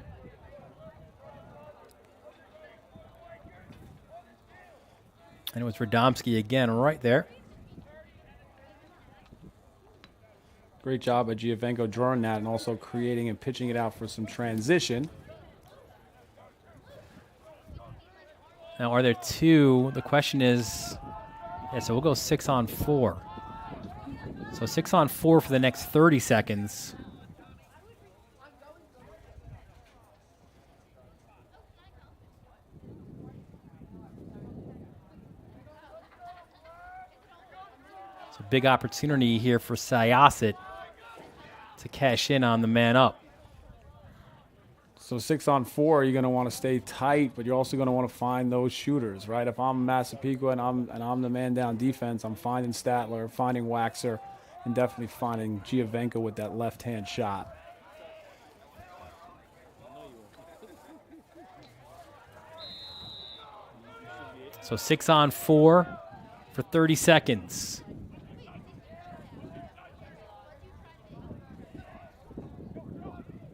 And it was Radomski again right there. Great job by Giovenco drawing that and also creating and pitching it out for some transition. Now, are there 2? The question is, so we'll go 6-on-4. So 6-on-4 for the next 30 seconds. It's a big opportunity here for Syosset to cash in on the man up. So 6-on-4, you're going to want to stay tight, but you're also going to want to find those shooters, right? If I'm Massapequa and I'm the man down defense, I'm finding Statler, finding Waxer, and definitely finding Giovenco with that left-hand shot. So 6-on-4 for 30 seconds.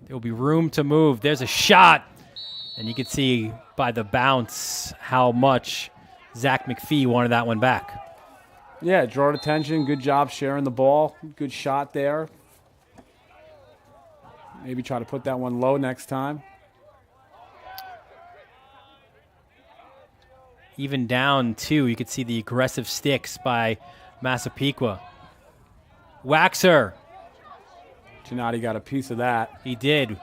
There will be room to move. There's a shot. And you can see by the bounce how much Zach McPhee wanted that one back. Yeah, draw attention. Good job sharing the ball. Good shot there. Maybe try to put that one low next time. Even down 2, you could see the aggressive sticks by Massapequa. Waxer. Gennady got a piece of that. He did.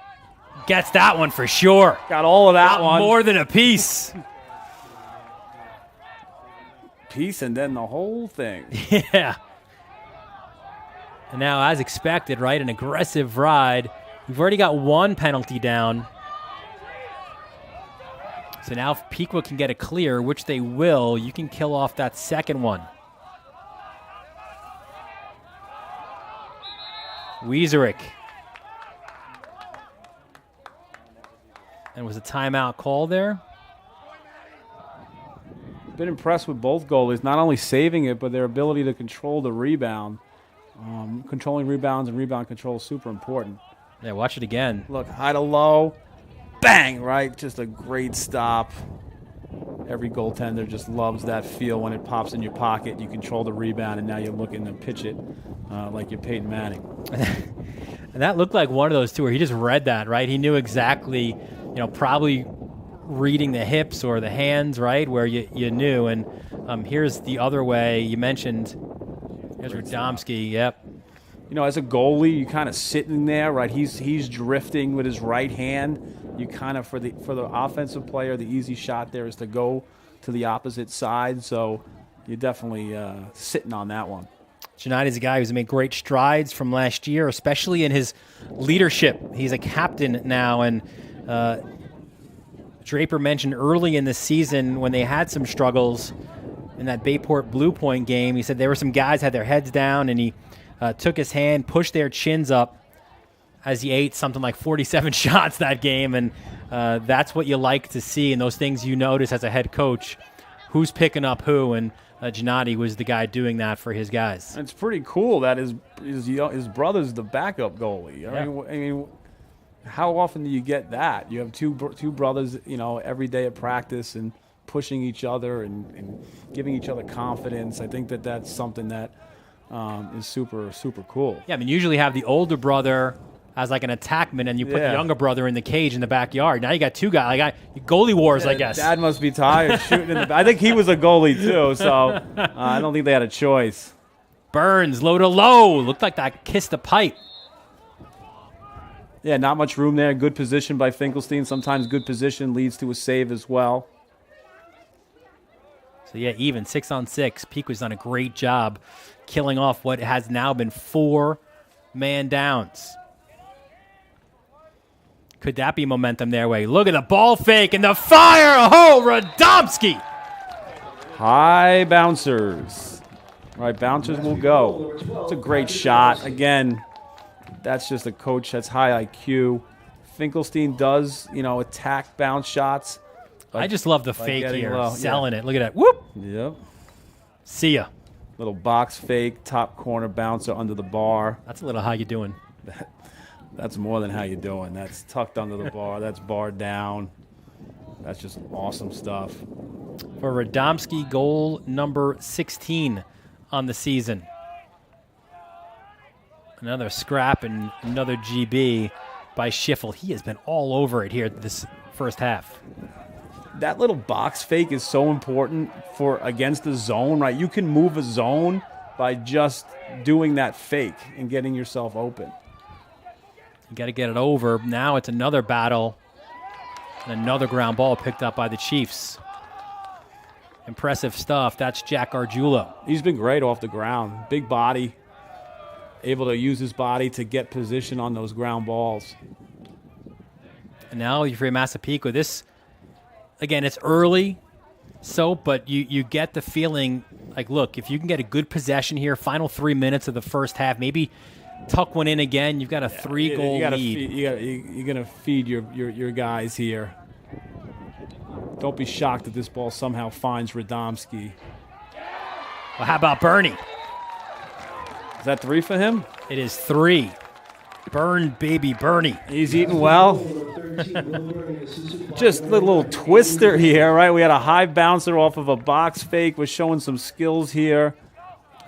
Gets that one for sure. Got all of that Got one. more than a piece. Piece and then the whole thing. Yeah. And now, as expected, right, an aggressive ride. We've already got one penalty down. So now if Pequa can get a clear, which they will, you can kill off that second one. Wieserick. And was a timeout call there? Been impressed with both goalies, not only saving it, but their ability to control the rebound. Controlling rebounds and rebound control is super important. Yeah, watch it again. Look, high to low, bang, right? Just a great stop. Every goaltender just loves that feel when it pops in your pocket. You control the rebound, and now you're looking to pitch it like you're Peyton Manning. And that looked like one of those two where he just read that, right? He knew exactly, probably reading the hips or the hands, right, where you knew. And here's the other way. You mentioned, there's Radomski, yep. As a goalie, you kind of sitting there, right? He's drifting with his right hand. You kind of, for the offensive player, the easy shot there is to go to the opposite side. So you're definitely sitting on that one. Gennady's a guy who's made great strides from last year, especially in his leadership. He's a captain now, and Draper mentioned early in the season when they had some struggles in that Bayport Blue Point game, he said there were some guys had their heads down, and he took his hand, pushed their chins up as he ate something like 47 shots that game, and that's what you like to see, and those things you notice as a head coach, who's picking up who, and Gennady was the guy doing that for his guys. It's pretty cool that his brother's the backup goalie. Yeah. I mean, how often do you get that? You have two brothers, every day at practice and pushing each other and giving each other confidence. I think that's something that is super, super cool. Yeah, I mean, usually have the older brother as like an attackman, and you put the younger brother in the cage in the backyard. Now you got two guys, like goalie wars, I guess. Dad must be tired shooting in the. I think he was a goalie too, so I don't think they had a choice. Burns, low to low, looked like that kissed the pipe. Yeah, not much room there. Good position by Finkelstein. Sometimes good position leads to a save as well. So yeah, even 6-on-6. Pequa's done a great job killing off what has now been 4 man downs. Could that be momentum their way? Look at the ball fake and the fire. Oh, Radomski. High bouncers. Right, bouncers will go. It's a great shot. Again, that's just a coach that's high IQ. Finkelstein does, attack bounce shots. I just love the fake here, low. selling it. Look at that. Whoop. Yep. See ya. Little box fake, top corner bouncer under the bar. That's a little how you doing. That's more than how you doing. That's tucked under the bar. That's barred down. That's just awesome stuff. For Radomski, goal number 16 on the season. Another scrap and another GB by Schiffel. He has been all over it here this first half. That little box fake is so important for against the zone, right? You can move a zone by just doing that fake and getting yourself open. You got to get it over. Now it's another battle. And another ground ball picked up by the Chiefs. Impressive stuff. That's Jack Argiulo. He's been great off the ground. Big body. Able to use his body to get position on those ground balls. And now you're for Massapequa. This, again, it's early, but you get the feeling, like, look, if you can get a good possession here, final 3 minutes of the first half, maybe tuck one in again, you've got a 3-goal lead. You're going to feed your guys here. Don't be shocked if this ball somehow finds Radomski. Well, how about Bernie? Is that 3 for him? It is 3. Burn, baby, Bernie. He's eating well. Just a little twister here, right? We had a high bouncer off of a box fake. We're showing some skills here.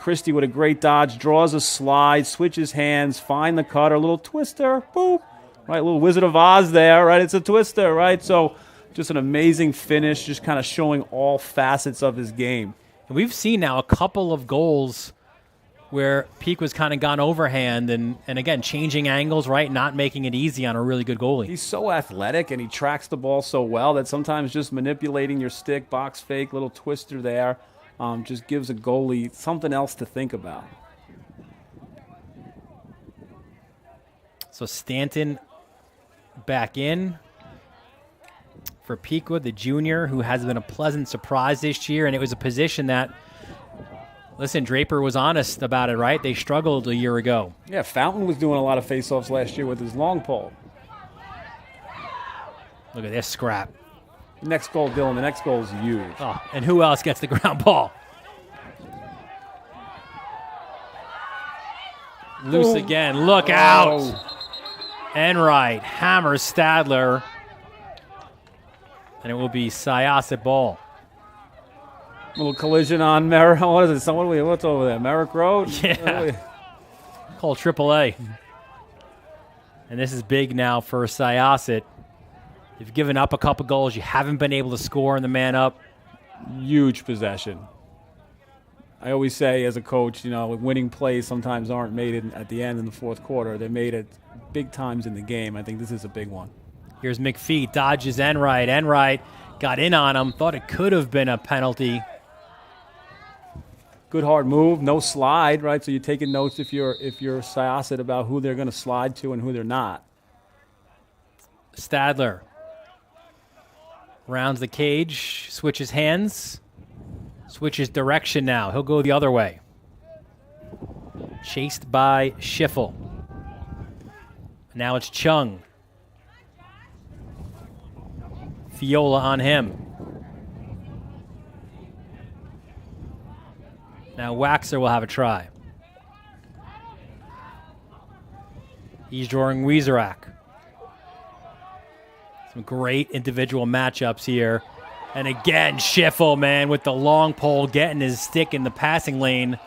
Christie with a great dodge, draws a slide, switches hands, find the cutter, little twister, boop. Right, little Wizard of Oz there, right? It's a twister, right? So just an amazing finish, just kind of showing all facets of his game. And we've seen now a couple of goals where Pequa's kind of gone overhand and again, changing angles, right? Not making it easy on a really good goalie. He's so athletic and he tracks the ball so well that sometimes just manipulating your stick, box fake, little twister there, just gives a goalie something else to think about. So Stanton back in for Pequa, the junior, who has been a pleasant surprise this year, and it was a position that, listen, Draper was honest about it, right? They struggled a year ago. Yeah, Fountain was doing a lot of faceoffs last year with his long pole. Look at this scrap. Next goal, Dylan, the next goal is huge. Oh, and who else gets the ground ball? Loose again. Look out. Enright hammers Stadler. And it will be Syosset ball. Little collision on Merrick. What is it? What's over there? Merrick Road? Yeah. Call AAA. And this is big now for Syosset. You've given up a couple goals. You haven't been able to score in the man up. Huge possession. I always say as a coach, winning plays sometimes aren't made at the end in the fourth quarter. They're made at big times in the game. I think this is a big one. Here's McPhee, dodges Enright. Enright got in on him, thought it could have been a penalty. Good hard move, no slide, right? So you're taking notes if you're Syosset about who they're going to slide to and who they're not. Stadler rounds the cage, switches hands, switches direction now. He'll go the other way. Chased by Schiffel. Now it's Chung. Fiola on him. Now Waxer will have a try. He's drawing Wieserak. Some great individual matchups here. And again, Schiffel, man, with the long pole, getting his stick in the passing lane.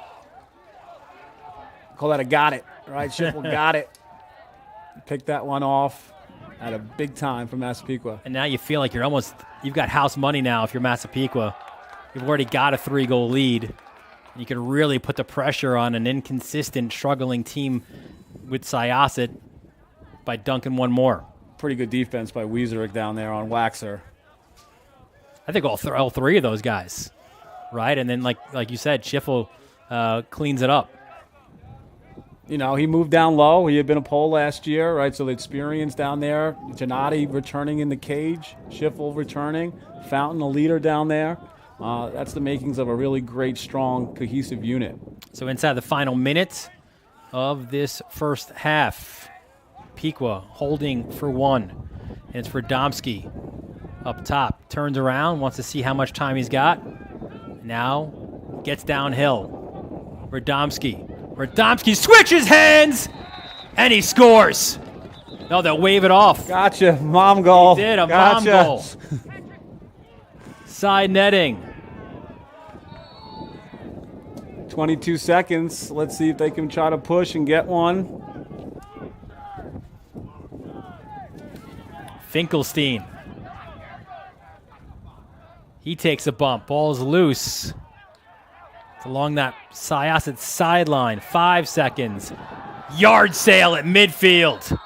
Call that a got it, right? Schiffel got it. Picked that one off at a big time for Massapequa. And now you feel like you've got house money now if you're Massapequa. You've already got a 3-goal lead. You can really put the pressure on an inconsistent, struggling team with Syosset by dunking one more. Pretty good defense by Wieserik down there on Waxer. I think all three of those guys, right? And then, like you said, Schiffel cleans it up. He moved down low. He had been a pole last year, right? So the experience down there. Gennady returning in the cage. Schiffel returning. Fountain, a leader down there. That's the makings of a really great, strong, cohesive unit. So inside the final minute of this first half, Pequa holding for 1. And it's for Domsky up top. Turns around, wants to see how much time he's got. Now gets downhill. Radomski switches hands, and he scores. No, they'll wave it off. Gotcha. Mom goal. He did, a gotcha. mom goal. Side netting. 22 seconds. Let's see if they can try to push and get one. Finkelstein. He takes a bump. Ball's loose. It's along that Syosset sideline. 5 seconds. Yard sale at midfield.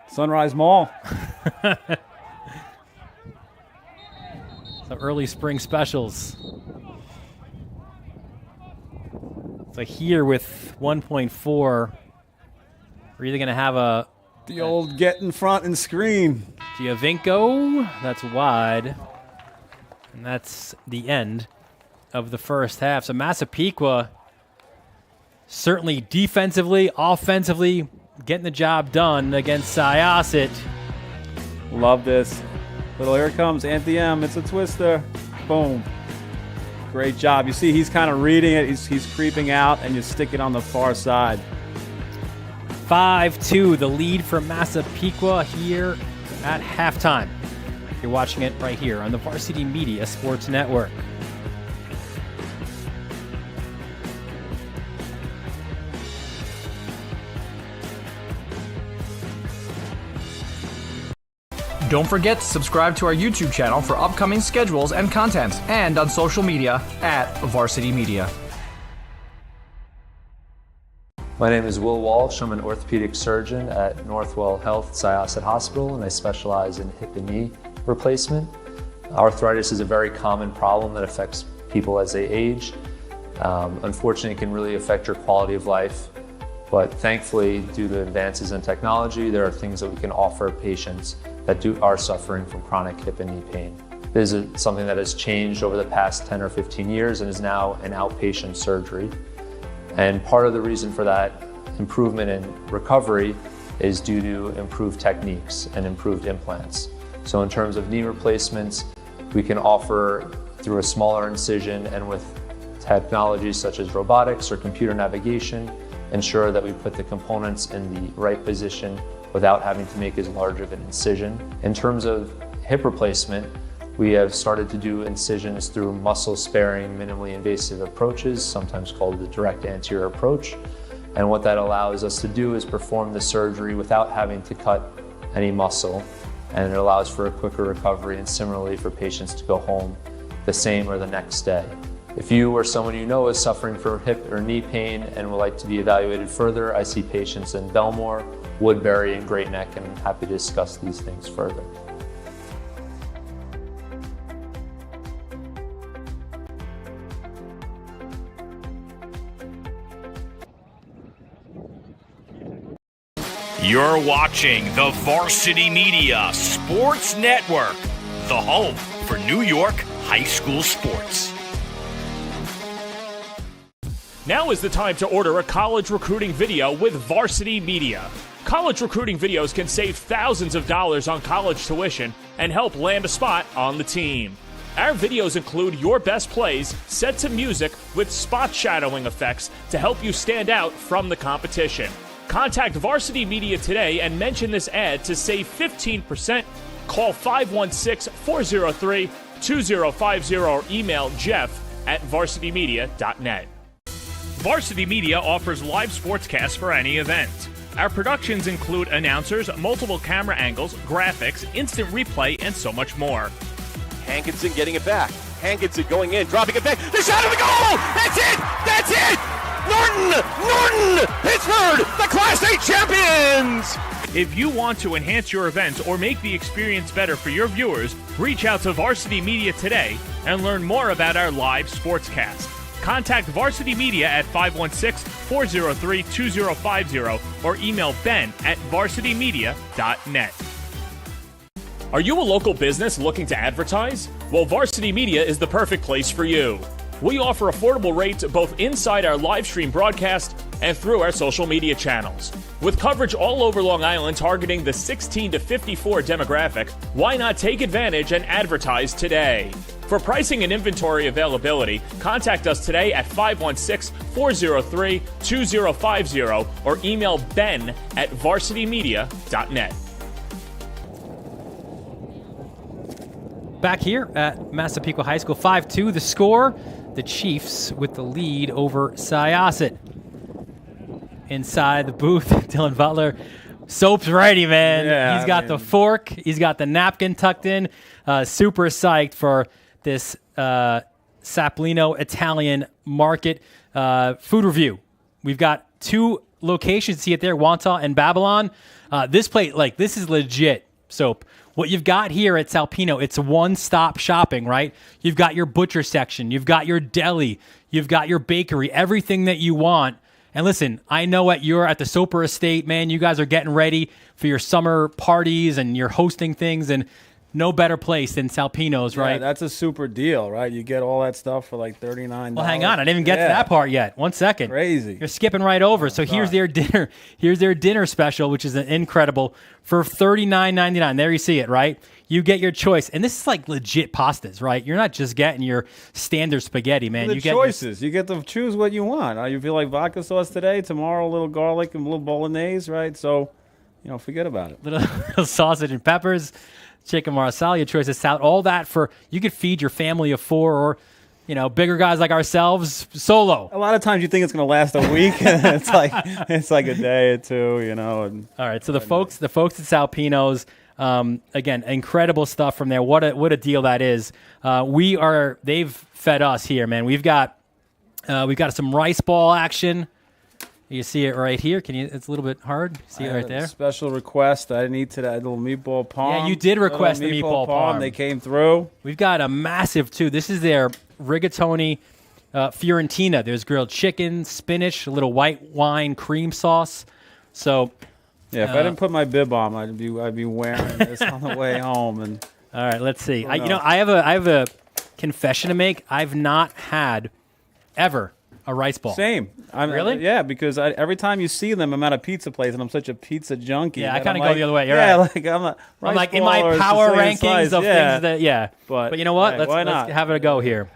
Sunrise Mall. Some early spring specials. So here with 1.4, we're either going to have the old get in front and screen. Giovinco, that's wide. And that's the end of the first half. So Massapequa certainly defensively, offensively, getting the job done against Syosset. Love this. Little, here it comes, Anthony M. It's a twister. Boom. Great job. You see he's kind of reading it. He's creeping out, and you stick it on the far side. 5-2, the lead for Massapequa here at halftime. You're watching it right here on the Varsity Media Sports Network. Don't forget to subscribe to our YouTube channel for upcoming schedules and content, and on social media at Varsity Media. My name is Will Walsh. I'm an orthopedic surgeon at Northwell Health Syosset Hospital, and I specialize in hip and knee replacement. Arthritis is a very common problem that affects people as they age. Unfortunately, it can really affect your quality of life, but thankfully, due to advances in technology, there are things that we can offer patients that are suffering from chronic hip and knee pain. This is something that has changed over the past 10 or 15 years and is now an outpatient surgery. And part of the reason for that improvement in recovery is due to improved techniques and improved implants. So in terms of knee replacements, we can offer through a smaller incision and with technologies such as robotics or computer navigation, ensure that we put the components in the right position without having to make as large of an incision. In terms of hip replacement, we have started to do incisions through muscle-sparing, minimally invasive approaches, sometimes called the direct anterior approach. And what that allows us to do is perform the surgery without having to cut any muscle, and it allows for a quicker recovery, and similarly for patients to go home the same or the next day. If you or someone you know is suffering from hip or knee pain and would like to be evaluated further, I see patients in Belmore, Woodbury, and Great Neck, and I'm happy to discuss these things further. You're watching the Varsity Media Sports Network, the home for New York high school sports. Now is the time to order a college recruiting video with Varsity Media. College recruiting videos can save thousands of dollars on college tuition and help land a spot on the team. Our videos include your best plays set to music with spot shadowing effects to help you stand out from the competition. Contact Varsity Media today and mention this ad to save 15%. Call 516-403-2050 or email jeff@varsitymedia.net. Varsity Media offers live sportscasts for any event. Our productions include announcers, multiple camera angles, graphics, instant replay, and so much more. Hankinson getting it back. Hankinson going in, dropping it back. The shot of the goal! That's it! That's it! Norton! Pittsburgh, the Class A champions! If you want to enhance your events or make the experience better for your viewers, reach out to Varsity Media today and learn more about our live sportscast. Contact Varsity Media at 516-403-2050 or email ben@varsitymedia.net. Are you a local business looking to advertise? Well, Varsity Media is the perfect place for you. We offer affordable rates both inside our live stream broadcast and through our social media channels. With coverage all over Long Island targeting the 16 to 54 demographic, why not take advantage and advertise today? For pricing and inventory availability, contact us today at 516-403-2050 or email ben@varsitymedia.net. Back here at Massapequa High School, 5-2 the score. The Chiefs with the lead over Syosset. Inside the booth, Dylan Butler. Soap's ready, man. Yeah, He's got the fork. He's got the napkin tucked in. Super psyched for this Sapolino Italian market food review. We've got two locations. See it there, Wantagh and Babylon. This plate, this is legit, Soap. What you've got here at Salpino, it's one-stop shopping, right? You've got your butcher section. You've got your deli. You've got your bakery, everything that you want. And listen, I know you're at the Soper Estate, man. You guys are getting ready for your summer parties and you're hosting things. And no better place than Salpino's, right? Yeah, that's a super deal, right? You get all that stuff for like $39. Well, hang on. I didn't even get to that part yet. 1 second. Crazy. You're skipping right over. So here's their dinner. Here's their dinner special, which is incredible, for $39.99. There you see it, right? You get your choice. And this is like legit pastas, right? You're not just getting your standard spaghetti, man. The you get choices. You get to choose what you want. You feel like vodka sauce today, tomorrow a little garlic and a little bolognese, right? So, forget about it. Little sausage and peppers, chicken marsala, your choice of salad, all that you could feed your family of 4 or, bigger guys like ourselves solo. A lot of times you think it's going to last a week. it's like a day or two, And, all right, so the folks at Salpino's, again, incredible stuff from there. What a deal that is. They've fed us here, man. We've got some rice ball action. You see it right here. It's a little bit hard. See it right there. Special request. I didn't eat to that little meatball parm. Yeah, you did request the meatball parm. They came through. We've got a massive too. This is their rigatoni Fiorentina. There's grilled chicken, spinach, a little white wine cream sauce. So, yeah, if I didn't put my bib on, I'd be wearing this on the way home. And all right, let's see. I have a confession to make. I've not had ever a rice ball. Same. Really? Yeah, because every time you see them, I'm at a pizza place, and I'm such a pizza junkie. Yeah, I kind of go the other way. You're right. I'm like in my power rankings of things that, But you know what? Hey, let's have it a go here.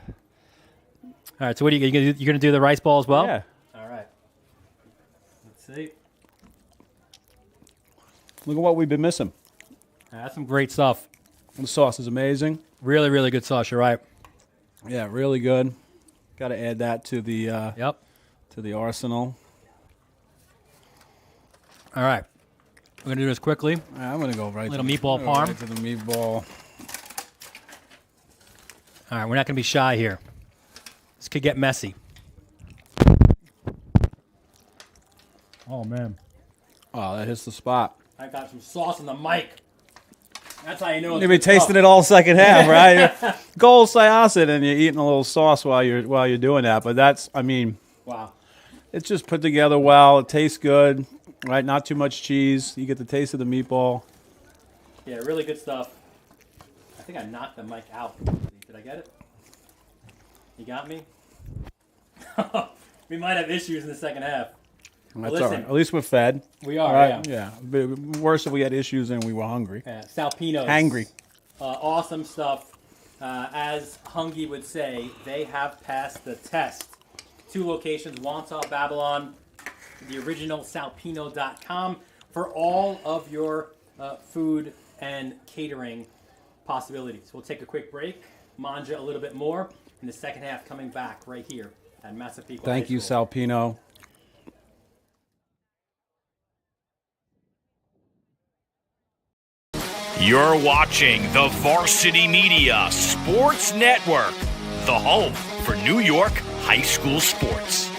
All right, so what are you going to do the rice ball as well? Yeah. All right. Let's see. Look at what we've been missing. That's some great stuff. The sauce is amazing. Really, really good sauce. You're right. Yeah, really good. Got to add that to the to the arsenal. All right, we're gonna do this quickly. I'm gonna go right. Little meatball parm. Right to the meatball. All right, we're not gonna be shy here. This could get messy. Oh man. Oh, that hits the spot. I got some sauce on the mic. That's how you know. You'll be tasting it all second half, right? Gold Syosset, and you're eating a little sauce while you're doing that. But wow. It's just put together well. It tastes good, right? Not too much cheese. You get the taste of the meatball. Yeah, really good stuff. I think I knocked the mic out. Did I get it? You got me? We might have issues in the second half. That's all right. At least we're fed. We are, right? Yeah. Worse if we had issues and we were hungry. Yeah. Salpino's. Hangry. Awesome stuff. As Hungy would say, they have passed the test. 2 locations, Wantagh, Babylon, the original Salpino.com for all of your food and catering possibilities. We'll take a quick break, manja a little bit more, in the second half coming back right here at Massapequa. Thank you, Salpino. You're watching the Varsity Media Sports Network, the home for New York high school sports.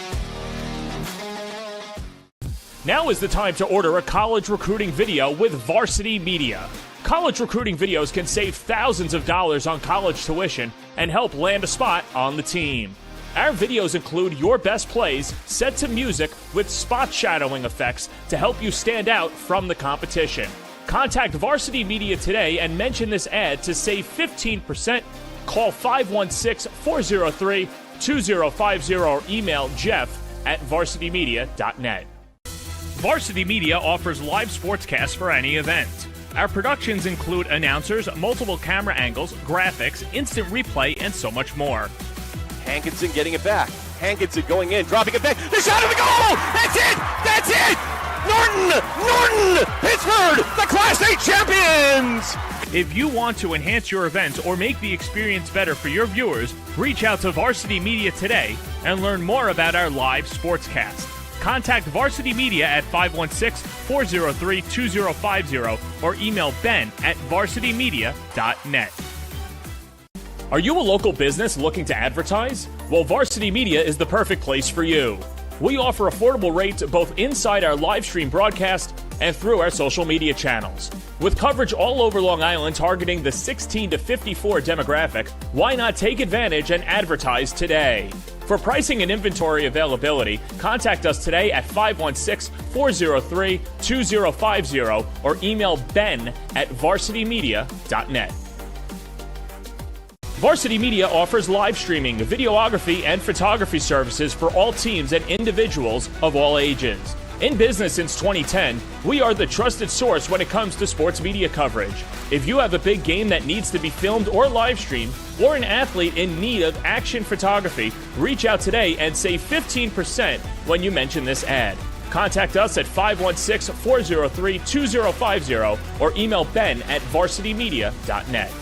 Now is the time to order a college recruiting video with Varsity Media. College recruiting videos can save thousands of dollars on college tuition and help land a spot on the team. Our videos include your best plays set to music with spot shadowing effects to help you stand out from the competition. Contact Varsity Media today and mention this ad to save 15%. Call 516-403-2050 or email jeff@varsitymedia.net. Varsity Media offers live sportscasts for any event. Our productions include announcers, multiple camera angles, graphics, instant replay, and so much more. Hankinson getting it back. Hankinson going in, dropping it back. The shot of the goal! That's it! That's it! Norton! Pittsburgh, the Class A champions! If you want to enhance your event or make the experience better for your viewers, reach out to Varsity Media today and learn more about our live sportscast. Contact Varsity Media at 516-403-2050 or email ben@varsitymedia.net. Are you a local business looking to advertise? Well, Varsity Media is the perfect place for you. We offer affordable rates both inside our live stream broadcast and through our social media channels. With coverage all over Long Island targeting the 16 to 54 demographic, why not take advantage and advertise today? For pricing and inventory availability, contact us today at 516-403-2050 or email ben@varsitymedia.net. Varsity Media offers live streaming, videography, and photography services for all teams and individuals of all ages. In business since 2010, we are the trusted source when it comes to sports media coverage. If you have a big game that needs to be filmed or live streamed, or an athlete in need of action photography, reach out today and save 15% when you mention this ad. Contact us at 516-403-2050 or email ben@varsitymedia.net.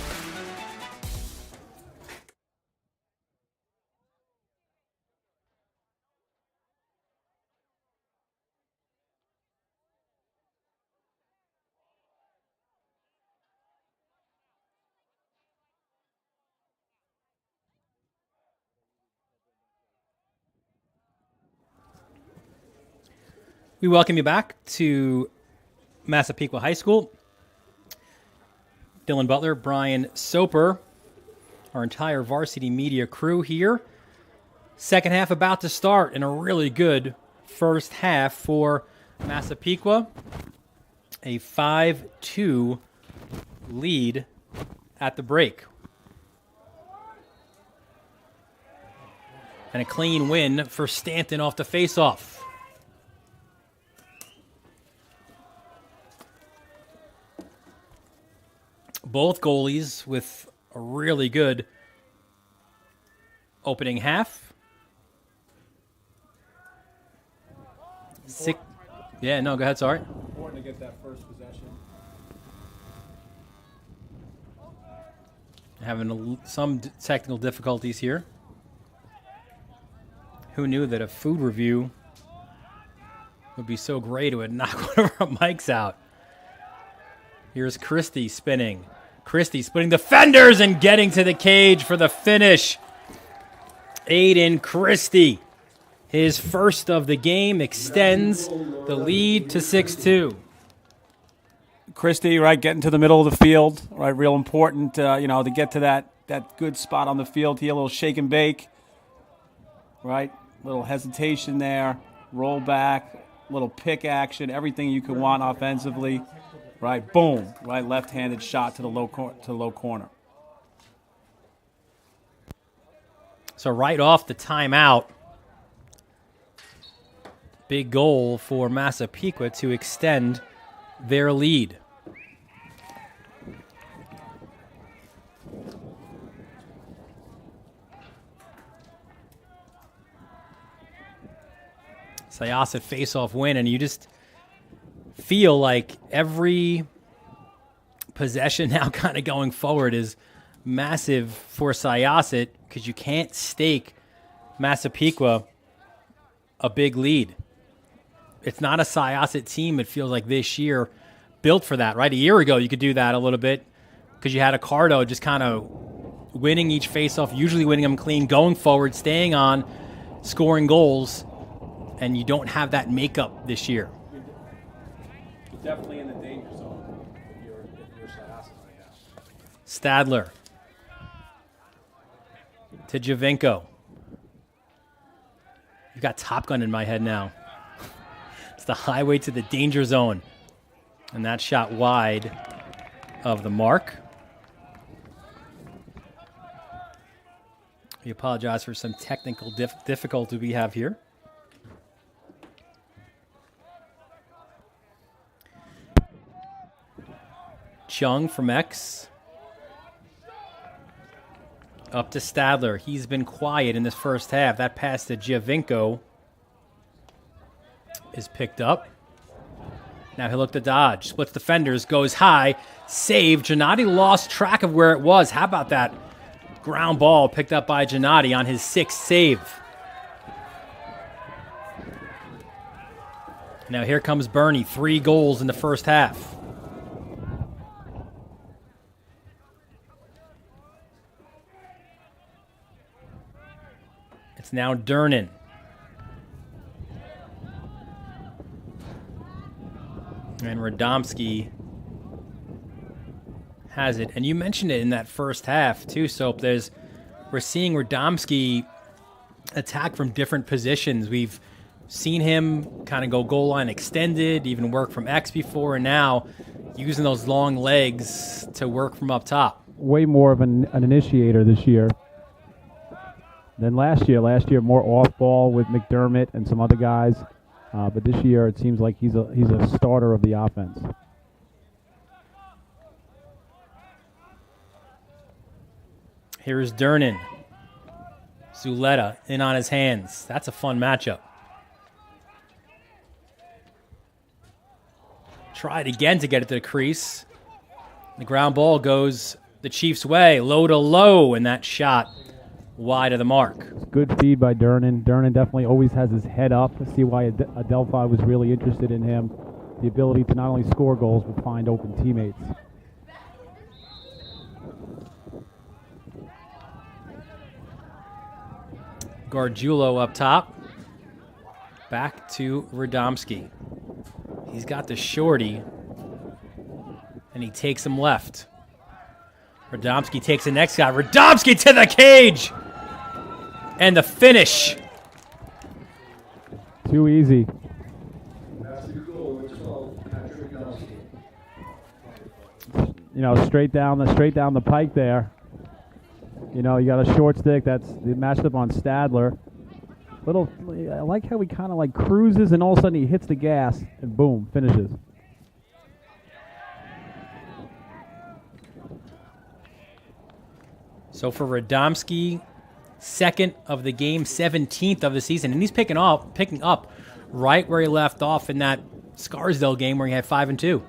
We welcome you back to Massapequa High School. Dylan Butler, Brian Soper, our entire Varsity Media crew here. Second half about to start, and a really good first half for Massapequa. A 5-2 lead at the break. And a clean win for Stanton off the faceoff. Both goalies with a really good opening half. Yeah, no, go ahead, sorry. Important to get that first possession. Having some technical difficulties here. Who knew that a food review would be so great it would knock one of our mics out? Here's Christie spinning. Christie splitting defenders and getting to the cage for the finish. Aiden Christie, his first of the game, extends the lead to 6-2. Christie, right, getting to the middle of the field, right, real important, to get to that good spot on the field here, a little shake and bake, right, little hesitation there, roll back, little pick action, everything you could want offensively. Right, boom, right, left-handed shot to the low corner. So right off the timeout, big goal for Massapequa to extend their lead. Syosset face-off win, and you just feel like every possession now kind of going forward is massive for Syosset because you can't stake Massapequa a big lead. It's not a Syosset team, it feels like this year, built for that, right? A year ago, you could do that a little bit because you had Accardo just kind of winning each faceoff, usually winning them clean, going forward, staying on, scoring goals, and you don't have that makeup this year. Definitely in the danger zone if you're Syosset right now. Stadler to Javinko. You've got Top Gun in my head now. It's the highway to the danger zone. And that shot wide of the mark. We apologize for some technical difficulty we have here. Chung from X. Up to Stadler. He's been quiet in this first half. That pass to Javinko is picked up. Now he'll look to dodge. Splits defenders, goes high. Save. Gennady lost track of where it was. How about that ground ball picked up by Gennady on his sixth save? Now here comes Bernie. 3 goals in the first half. It's now Durnan. And Radomski has it. And you mentioned it in that first half too, Soap. We're seeing Radomski attack from different positions. We've seen him kind of go goal line extended, even work from X before, and now using those long legs to work from up top. way more of an initiator this year than last year. Last year, more off ball with McDermott and some other guys. But this year, it seems like he's a starter of the offense. Here's Dernan. Zuleta in on his hands. That's a fun matchup. Tried again to get it to the crease. The ground ball goes the Chiefs' way, low to low, and that shot wide of the mark. Good feed by Dernan. Dernan definitely always has his head up. To see why Adelphi was really interested in him. The ability to not only score goals, but find open teammates. Gargiulo up top. Back to Radomski. He's got the shorty, and he takes him left. Radomski takes the next guy. Radomski to the cage! And the finish. Too easy. You know, straight down the pike there. You know, you got a short stick. That's the matchup on Stadler. I like how he kind of like cruises, and all of a sudden he hits the gas, and boom, finishes. So for Radomski, second of the game, 17th of the season, and he's picking up right where he left off in that Scarsdale game where he had 5 and 2.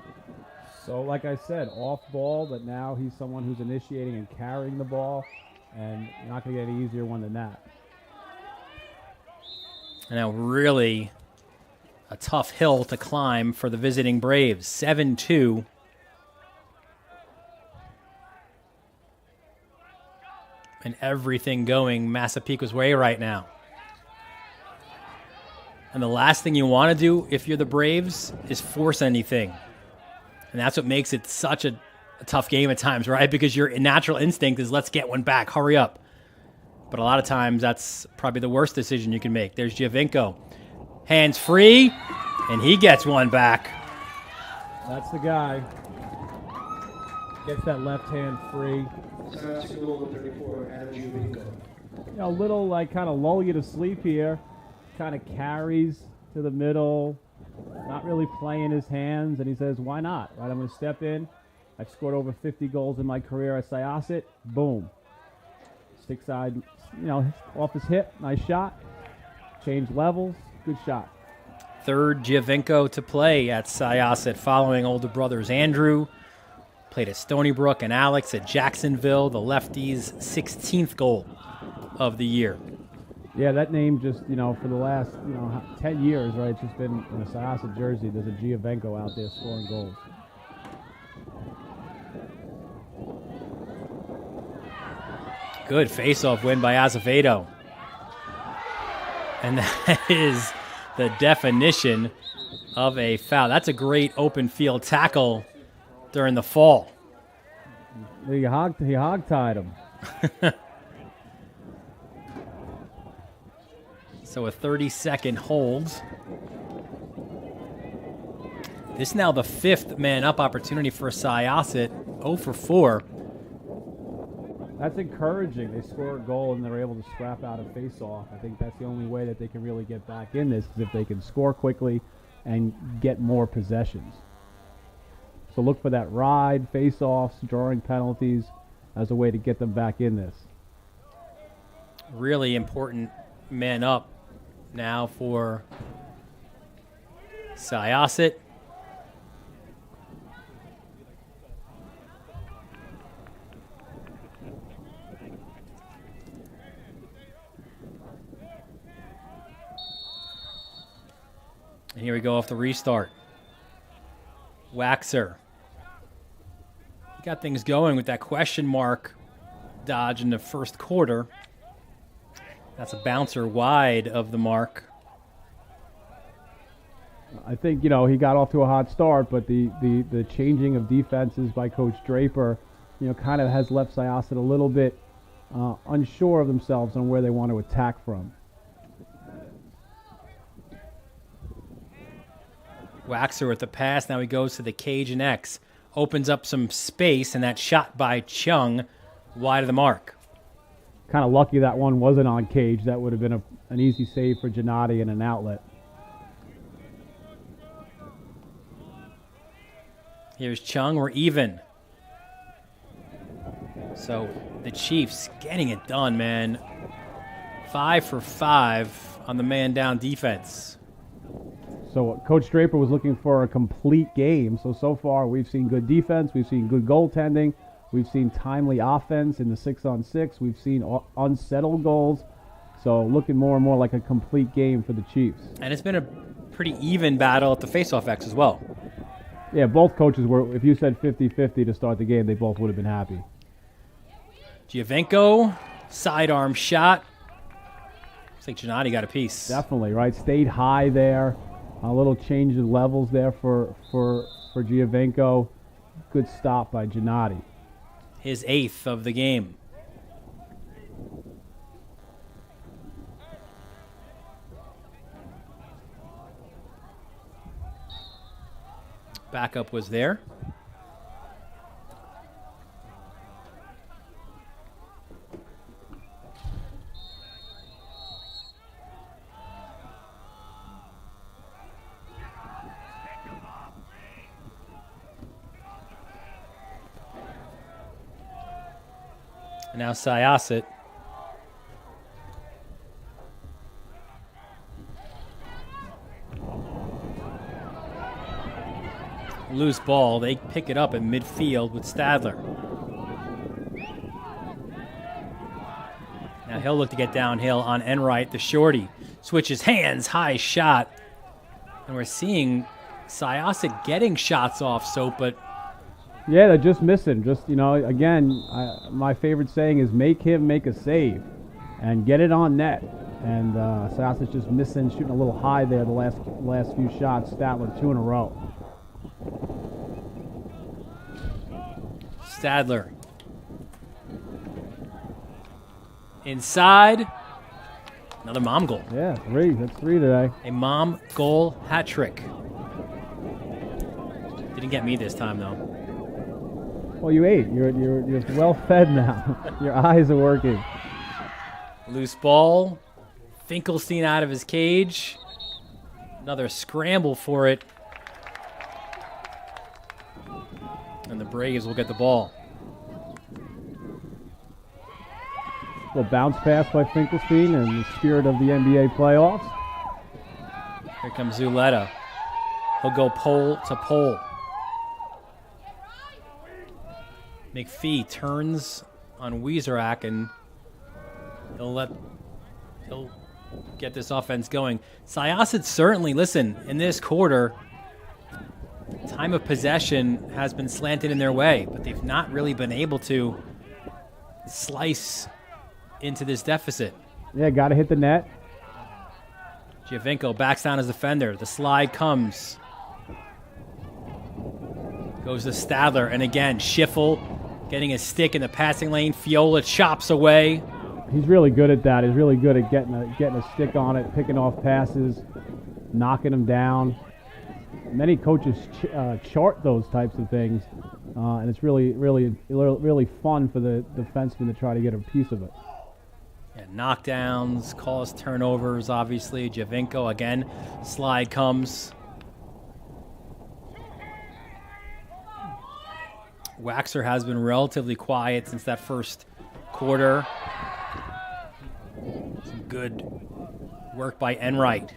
So, like I said, off ball, but now he's someone who's initiating and carrying the ball, and you're not going to get any easier one than that. And now really a tough hill to climb for the visiting Braves. 7-2. And everything going Massapequa's way right now. And the last thing you want to do if you're the Braves is force anything. And that's what makes it such a tough game at times, right? Because your natural instinct is let's get one back, hurry up. But a lot of times that's probably the worst decision you can make. There's Giovinco. Hands free, and he gets one back. That's the guy. Gets that left hand free. You know, little like kind of lull you to sleep here. Kind of carries to the middle. Not really playing his hands, and he says, why not? Right, I'm going to step in. I've scored over 50 goals in my career at Syosset. Boom. Stick side, you know, off his hip. Nice shot. Change levels. Good shot. Third Giovinco to play at Syosset following older brothers Andrew. Played at Stony Brook and Alex at Jacksonville. The lefties' 16th goal of the year. Yeah, that name just, you know, for the last, 10 years, right, it's just been in a Syosset jersey. There's a Giovinco out there scoring goals. Good face-off win by Azevedo. And that is the definition of a foul. That's a great open field tackle during the fall. He hog-tied him. So a 30-second hold. This is now the 5th man-up opportunity for Syosset. 0 for 4. That's encouraging. They score a goal and they're able to scrap out a face-off. I think that's the only way that they can really get back in this is if they can score quickly and get more possessions. So look for that ride, face-offs, drawing penalties as a way to get them back in this. Really important man up now for Syosset. And here we go off the restart. Waxer. He got things going with that question mark dodge in the first quarter. That's a bouncer wide of the mark. I think, he got off to a hot start, but the changing of defenses by Coach Draper, kind of has left Syosset a little bit unsure of themselves on where they want to attack from. Waxer with the pass. Now he goes to the cage and X. opens up some space, and that shot by Chung wide of the mark. Kind of lucky that one wasn't on cage. That would have been an easy save for Gennady and an outlet. Here's Chung. We're even. So the Chiefs getting it done, man. 5 for 5 on the man-down defense. So Coach Draper was looking for a complete game. So far we've seen good defense. We've seen good goaltending. We've seen timely offense in the 6-on-6. We've seen unsettled goals. So looking more and more like a complete game for the Chiefs. And it's been a pretty even battle at the faceoff X as well. Yeah, both coaches were, if you said 50-50 to start the game, they both would have been happy. Giovenko, sidearm shot. Looks like Gennady got a piece. Definitely, right? Stayed high there. A little change of levels there for Giovenko. Good stop by Gennady. His 8th of the game. Backup was there. And now Syosset. Loose ball. They pick it up at midfield with Stadler. Now he'll look to get downhill on Enright. The shorty switches hands, high shot. And we're seeing Syosset getting shots off, but yeah, they're just missing. Just, again, my favorite saying is make him make a save and get it on net. And Syosset's just missing, shooting a little high there the last few shots. Stadler 2 in a row. Stadler. Inside. Another mom goal. Yeah, 3. That's 3 today. A mom goal hat trick. Didn't get me this time, though. Well, you ate. You're well fed now. Your eyes are working. Loose ball. Finkelstein out of his cage. Another scramble for it. And the Braves will get the ball. A little bounce pass by Finkelstein in the spirit of the NBA playoffs. Here comes Zuleta. He'll go pole to pole. McPhee turns on Wieserak, and he'll get this offense going. Syosset certainly, listen, in this quarter, time of possession has been slanted in their way, but they've not really been able to slice into this deficit. Yeah, got to hit the net. Giovenko backs down his defender. The slide comes. Goes to Stadler, and again, Schiffel getting a stick in the passing lane. Fiola chops away. He's really good at that. He's really good at getting a stick on it, picking off passes, knocking them down. Many coaches chart those types of things, and it's really fun for the defenseman to try to get a piece of it. Yeah, knockdowns, cause turnovers, obviously. Giovenko again, slide comes. Waxer has been relatively quiet since that first quarter. Some good work by Enright.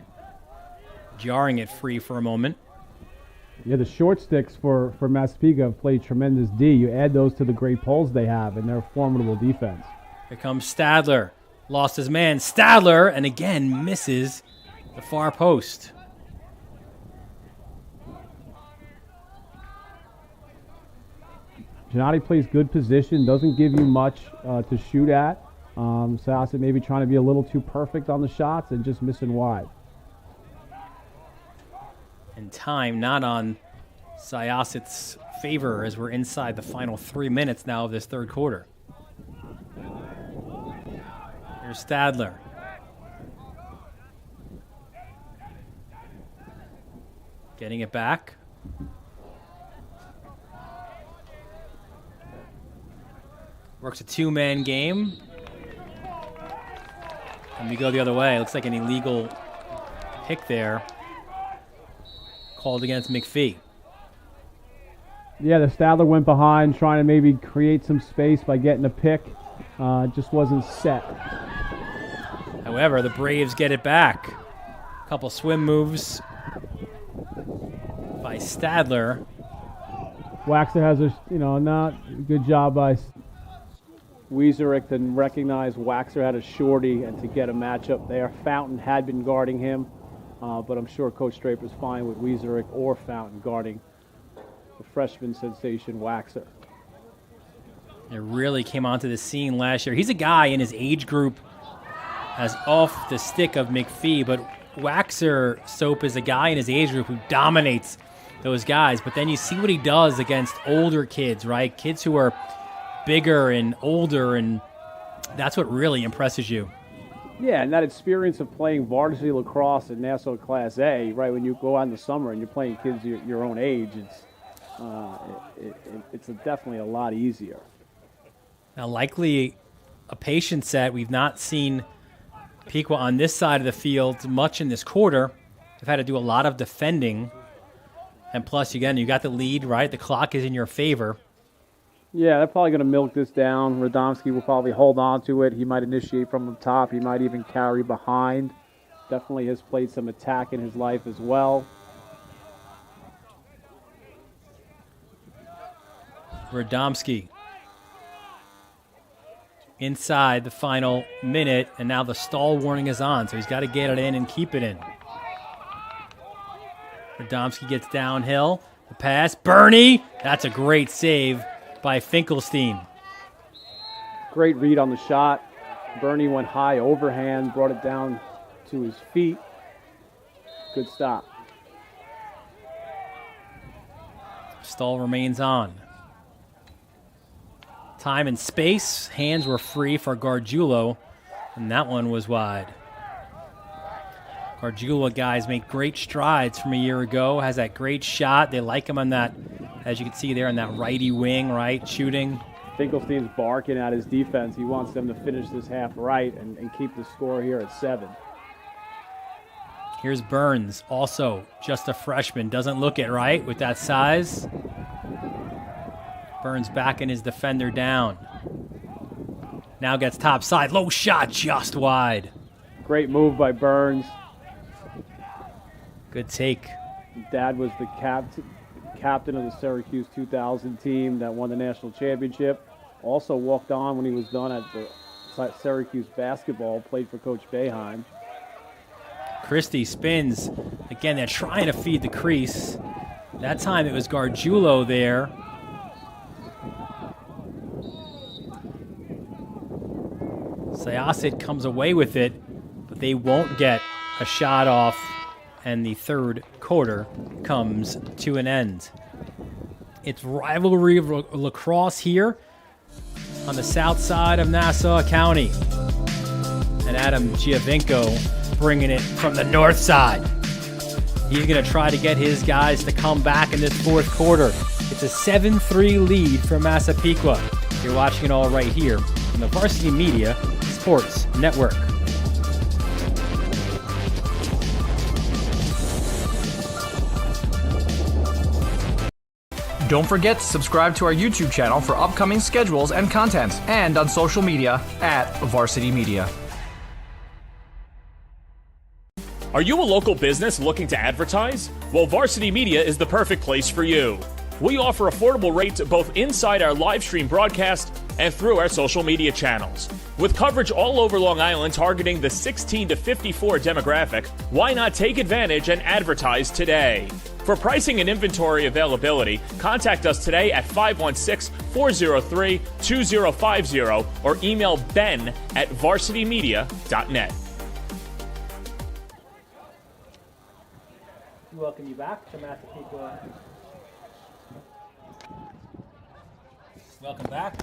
Jarring it free for a moment. Yeah, the short sticks for Massapequa have played tremendous D. You add those to the great poles they have, and they're a formidable defense. Here comes Stadler. Lost his man. Stadler, and again, misses the far post. Gennady plays good position, doesn't give you much to shoot at. Syosset maybe trying to be a little too perfect on the shots and just missing wide. And time not on Syosset's favor as we're inside the final 3 minutes now of this third quarter. Here's Stadler. Getting it back. Works a two-man game. And we go the other way. Looks like an illegal pick there. Called against McPhee. Yeah, the Stadler went behind, trying to maybe create some space by getting a pick. Just wasn't set. However, the Braves get it back. A couple swim moves by Stadler. Waxer has a, not good job by Wieserick to recognize Waxer had a shorty and to get a matchup there. Fountain had been guarding him, but I'm sure Coach Draper's fine with Wieserick or Fountain guarding the freshman sensation Waxer. It really came onto the scene last year. He's a guy in his age group as off the stick of McPhee, but Waxer Soap is a guy in his age group who dominates those guys. But then you see what he does against older kids, right? Kids who are bigger and older, and that's what really impresses you. Yeah, and that experience of playing varsity lacrosse in Nassau Class A, right, when you go out in the summer and you're playing kids your own age, it's definitely a lot easier. Now, likely a patient set. We've not seen Pequa on this side of the field much in this quarter. They've had to do a lot of defending. And plus, again, you got the lead, right? The clock is in your favor. Yeah, they're probably going to milk this down. Radomski will probably hold on to it. He might initiate from the top. He might even carry behind. Definitely has played some attack in his life as well. Radomski inside the final minute, and now the stall warning is on, so he's got to get it in and keep it in. Radomski gets downhill. The pass. Bernie! That's a great save by Finkelstein. Great read on the shot. Bernie went high overhand, brought it down to his feet. Good stop. Stall remains on. Time and space. Hands were free for Gargiulo, and that one was wide. Gargiulo guys make great strides from a year ago. Has that great shot. They like him on that, as you can see there, on that righty wing, right, shooting. Finkelstein's barking at his defense. He wants them to finish this half right and keep the score here at 7. Here's Burns, also just a freshman. Doesn't look it right with that size. Burns backing his defender down. Now gets top side. Low shot, just wide. Great move by Burns. Good take. Dad was the captain of the Syracuse 2000 team that won the national championship. Also walked on when he was done at the Syracuse basketball, played for Coach Boeheim. Christie spins. Again, they're trying to feed the crease. That time it was Gargiulo there. Syosset comes away with it, but they won't get a shot off, and the third quarter comes to an end. It's rivalry of lacrosse here on the south side of Nassau County. And Adam Giovinco bringing it from the north side. He's going to try to get his guys to come back in this fourth quarter. It's a 7-3 lead for Massapequa. You're watching it all right here on the Varsity Media Sports Network. Don't forget to subscribe to our YouTube channel for upcoming schedules and content, and on social media at Varsity Media. Are you a local business looking to advertise? Well, Varsity Media is the perfect place for you. We offer affordable rates both inside our live stream broadcast and through our social media channels. With coverage all over Long Island targeting the 16 to 54 demographic, why not take advantage and advertise today? For pricing and inventory availability, contact us today at 516-403-2050 or email ben@varsitymedia.net. Welcome you back to Massapequa. Welcome back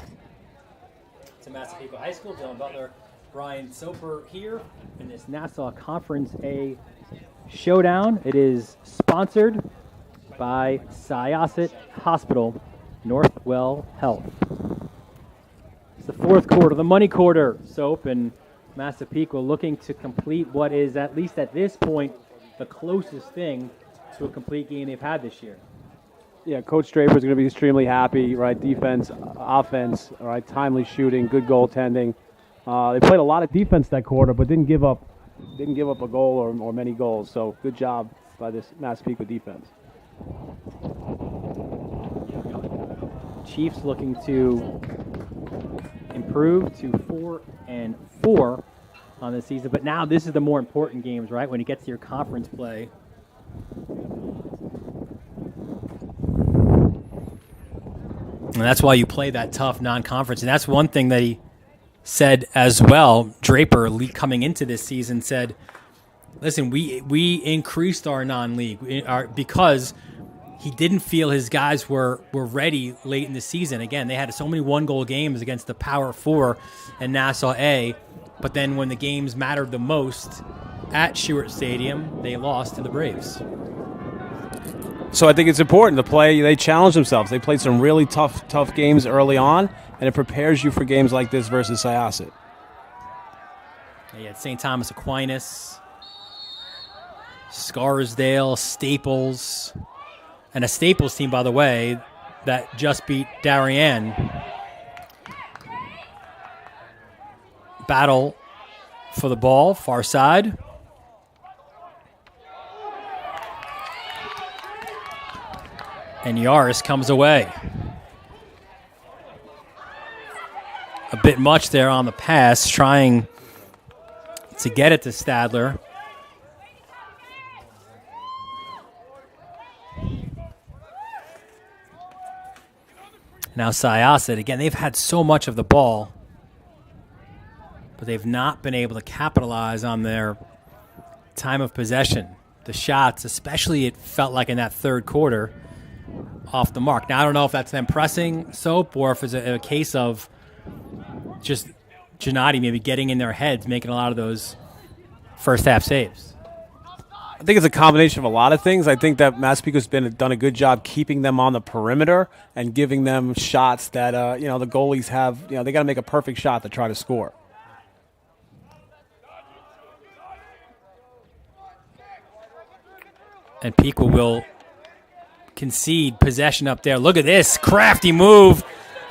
to Massapequa High School. Dylan Butler, Brian Soper here in this Nassau Conference A showdown. It is sponsored by Syosset Hospital, Northwell Health. It's the fourth quarter, the money quarter. Soap and Massapequa looking to complete what is, at least at this point, the closest thing to a complete game they've had this year. Yeah, Coach Draper's going to be extremely happy, right? Defense, offense, all right, timely shooting, good goaltending. They played a lot of defense that quarter, but didn't give up a goal or many goals. So good job by this Massapequa defense. Chiefs looking to improve to 4-4 on the season, but now this is the more important games, right? When you get to your conference play. And that's why you play that tough non-conference. And that's one thing that he said as well. Draper, coming into this season, said, listen, we increased our non-league because he didn't feel his guys were ready late in the season. Again, they had so many one-goal games against the Power 4 and Nassau A. But then when the games mattered the most at Stewart Stadium, they lost to the Braves. So I think it's important to play. They challenge themselves. They played some really tough games early on, and it prepares you for games like this versus Syosset. You had St. Thomas Aquinas, Scarsdale, Staples, and a Staples team, by the way, that just beat Darien. Battle for the ball, far side. And Yaris comes away. A bit much there on the pass, trying to get it to Stadler. Now Syosset, again, they've had so much of the ball, but they've not been able to capitalize on their time of possession. The shots, especially it felt like in that third quarter, off the mark. Now, I don't know if that's them pressing Soap or if it's a case of just Gennady maybe getting in their heads, making a lot of those first half saves. I think it's a combination of a lot of things. I think that Massapequa's done a good job keeping them on the perimeter and giving them shots that the goalies have. They got to make a perfect shot to try to score. And Pequa will concede possession up there. Look at this crafty move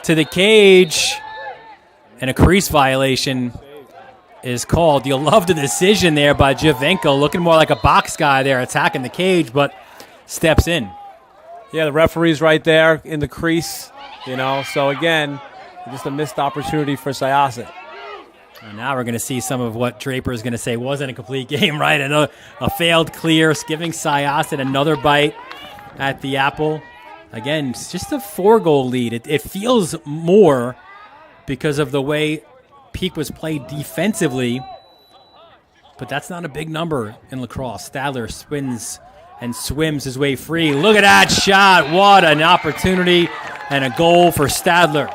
to the cage, and a crease violation is called. You'll love the decision there by Javenko, looking more like a box guy there, attacking the cage, but steps in. Yeah, the referee's right there in the crease, So again, just a missed opportunity for Syosset. And now we're going to see some of what Draper is going to say wasn't a complete game, right? A failed clear, giving Syosset another bite at the apple. Again, it's just a 4-goal lead. It feels more because of the way Peak was played defensively, but that's not a big number in lacrosse. Stadler spins and swims his way free. Look at that shot. What an opportunity and a goal for Stadler.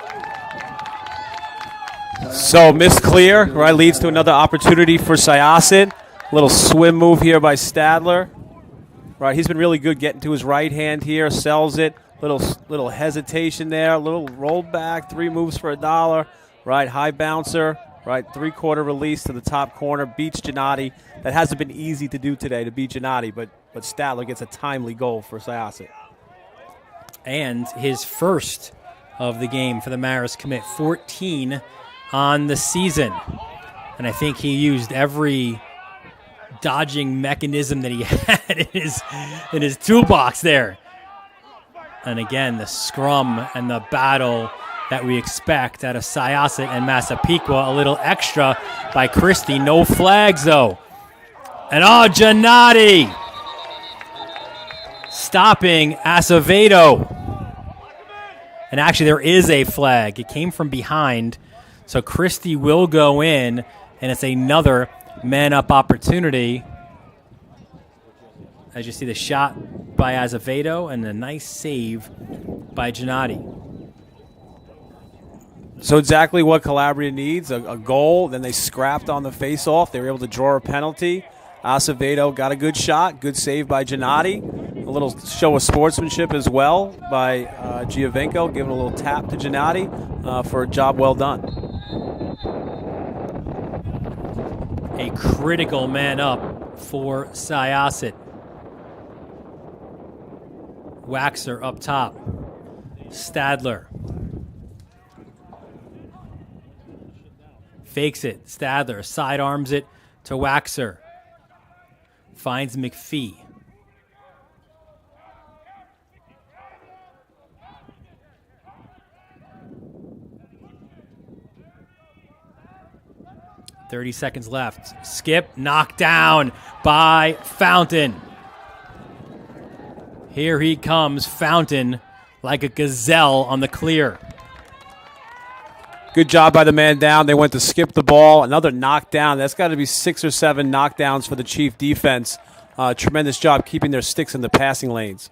So missed clear, right, leads to another opportunity for Syosset. Little swim move here by Stadler. Right, he's been really good getting to his right hand here, sells it. Little hesitation there, little roll back, 3 moves for $1. Right, high bouncer, right, 3-quarter release to the top corner, beats Gennady. That hasn't been easy to do today, to beat Gennady, but Stadler gets a timely goal for Syosset. And his first of the game for the Maris commit, 14 on the season. And I think he used every dodging mechanism that he had in his toolbox there. And again, the scrum and the battle that we expect out of Syosset and Massapequa. A little extra by Christie. No flags, though. And Gennady stopping Acevedo. And actually, there is a flag. It came from behind. So Christie will go in, and it's another man-up opportunity. As you see the shot by Azevedo and a nice save by Gennady. So exactly what Calabria needs, a goal. Then they scrapped on the face-off. They were able to draw a penalty. Acevedo got a good shot, good save by Gennady. A little show of sportsmanship as well by Giovenko, giving a little tap to Gennady for a job well done. a critical man up for Syosset. Waxer up top. Stadler. Fakes it. Stadler sidearms it to Waxer. Finds McPhee. .30 seconds left. Skip, knocked down by Fountain. Here he comes, Fountain, like a gazelle on the clear. Good job by the man down. They went to skip the ball. Another knockdown. That's got to be 6 or 7 knockdowns for the Chief defense. Tremendous job keeping their sticks in the passing lanes.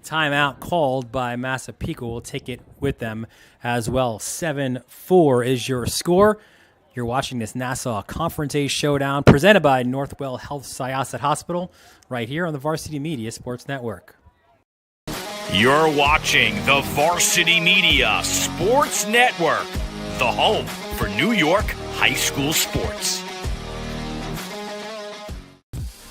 Timeout called by Massapequa. We'll take it with them as well. 7-4 is your score. You're watching this Nassau Conference A Showdown presented by Northwell Health Syosset Hospital right here on the Varsity Media Sports Network. You're watching the Varsity Media Sports Network, the home for New York high school sports.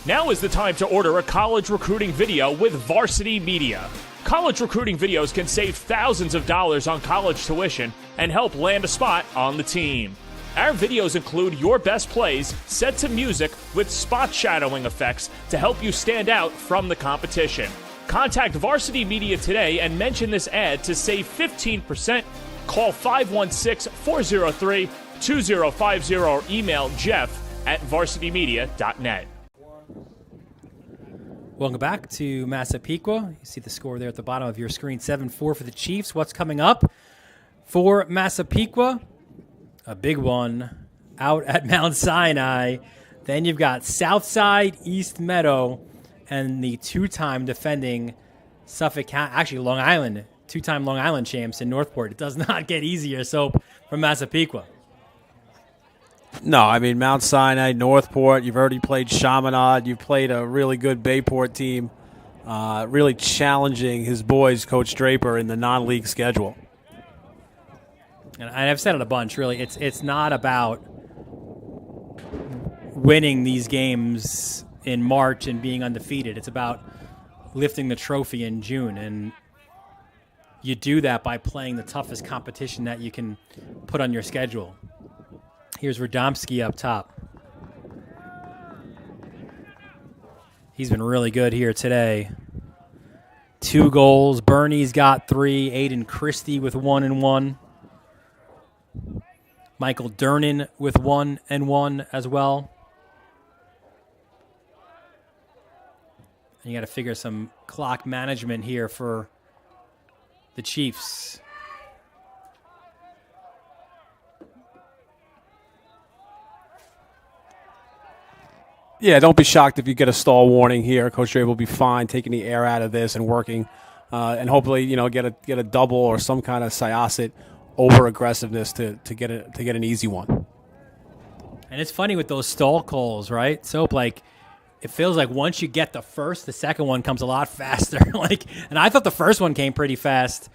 Now is the time to order a college recruiting video with Varsity Media. College recruiting videos can save thousands of dollars on college tuition and help land a spot on the team. Our videos include your best plays set to music with spot shadowing effects to help you stand out from the competition. Contact Varsity Media today and mention this ad to save 15%. Call 516-403-2050 or email jeff@varsitymedia.net. Welcome back to Massapequa. You see the score there at the bottom of your screen, 7-4 for the Chiefs. What's coming up for Massapequa? A big one out at Mount Sinai. Then you've got Southside, East Meadow, and the two-time defending Suffolk County, actually Long Island, two-time Long Island champs in Northport. It does not get easier, so from Massapequa. No, I mean, Mount Sinai, Northport, you've already played Chaminade. You've played a really good Bayport team, really challenging his boys, Coach Draper, in the non-league schedule. And I've said it a bunch, really. It's not about winning these games in March and being undefeated. It's about lifting the trophy in June. And you do that by playing the toughest competition that you can put on your schedule. Here's Radomski up top. He's been really good here today. 2 goals. Bernie's got 3. Aiden Christie with 1 and 1. Michael Durnan with 1 and 1 as well. And you got to figure some clock management here for the Chiefs. Yeah, don't be shocked if you get a stall warning here. Coach Draper will be fine taking the air out of this and working, and hopefully, get a double or some kind of Syosset over aggressiveness to get an easy one. And it's funny with those stall calls, right? So it feels like once you get the first, the second one comes a lot faster. And I thought the first one came pretty fast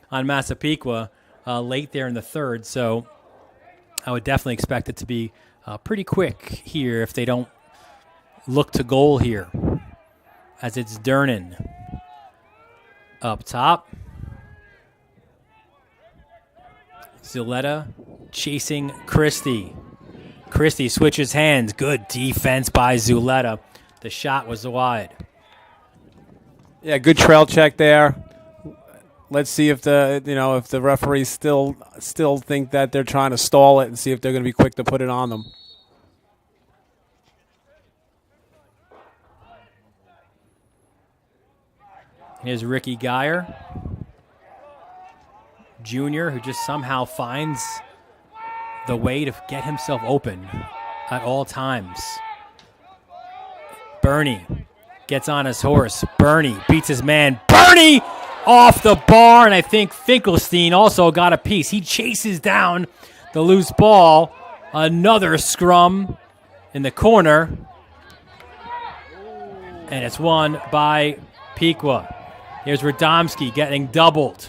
on Massapequa late there in the third. So I would definitely expect it to be pretty quick here if they don't look to goal here, as it's Durnan up top. Zuleta chasing Christie. Christie switches hands. Good defense by Zuleta. The shot was wide. Yeah, good trail check there. Let's see if the referees still think that they're trying to stall it and see if they're going to be quick to put it on them. Here's Ricky Geyer, Jr., who just somehow finds the way to get himself open at all times. Bernie gets on his horse. Bernie beats his man. Bernie off the bar, and I think Finkelstein also got a piece. He chases down the loose ball. Another scrum in the corner, and it's won by Pequa. Here's Radomski getting doubled.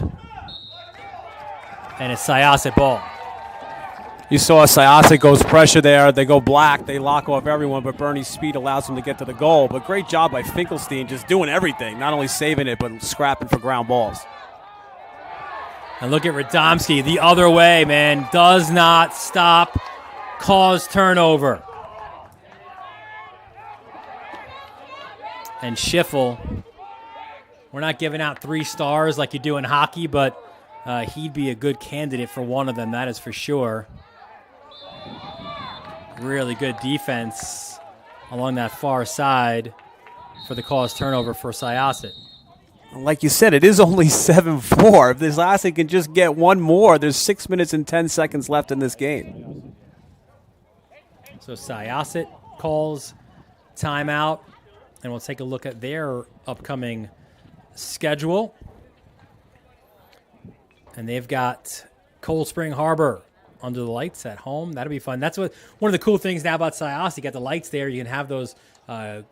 And it's Syosset ball. You saw Syosset goes pressure there. They go black. They lock off everyone, but Bernie's speed allows them to get to the goal. But great job by Finkelstein just doing everything, not only saving it, but scrapping for ground balls. And look at Radomski the other way, man. Does not stop, cause turnover. And Schiffel, we're not giving out 3 stars like you do in hockey, but he'd be a good candidate for one of them, that is for sure. Really good defense along that far side for the cause turnover for Syosset. Like you said, it is only 7-4. If this Syosset can just get one more, there's 6 minutes and 10 seconds left in this game. So Syosset calls timeout, and we'll take a look at their upcoming schedule. And they've got Cold Spring Harbor under the lights at home. That'll be fun. That's one of the cool things now about Syosset. You got the lights there. You can have those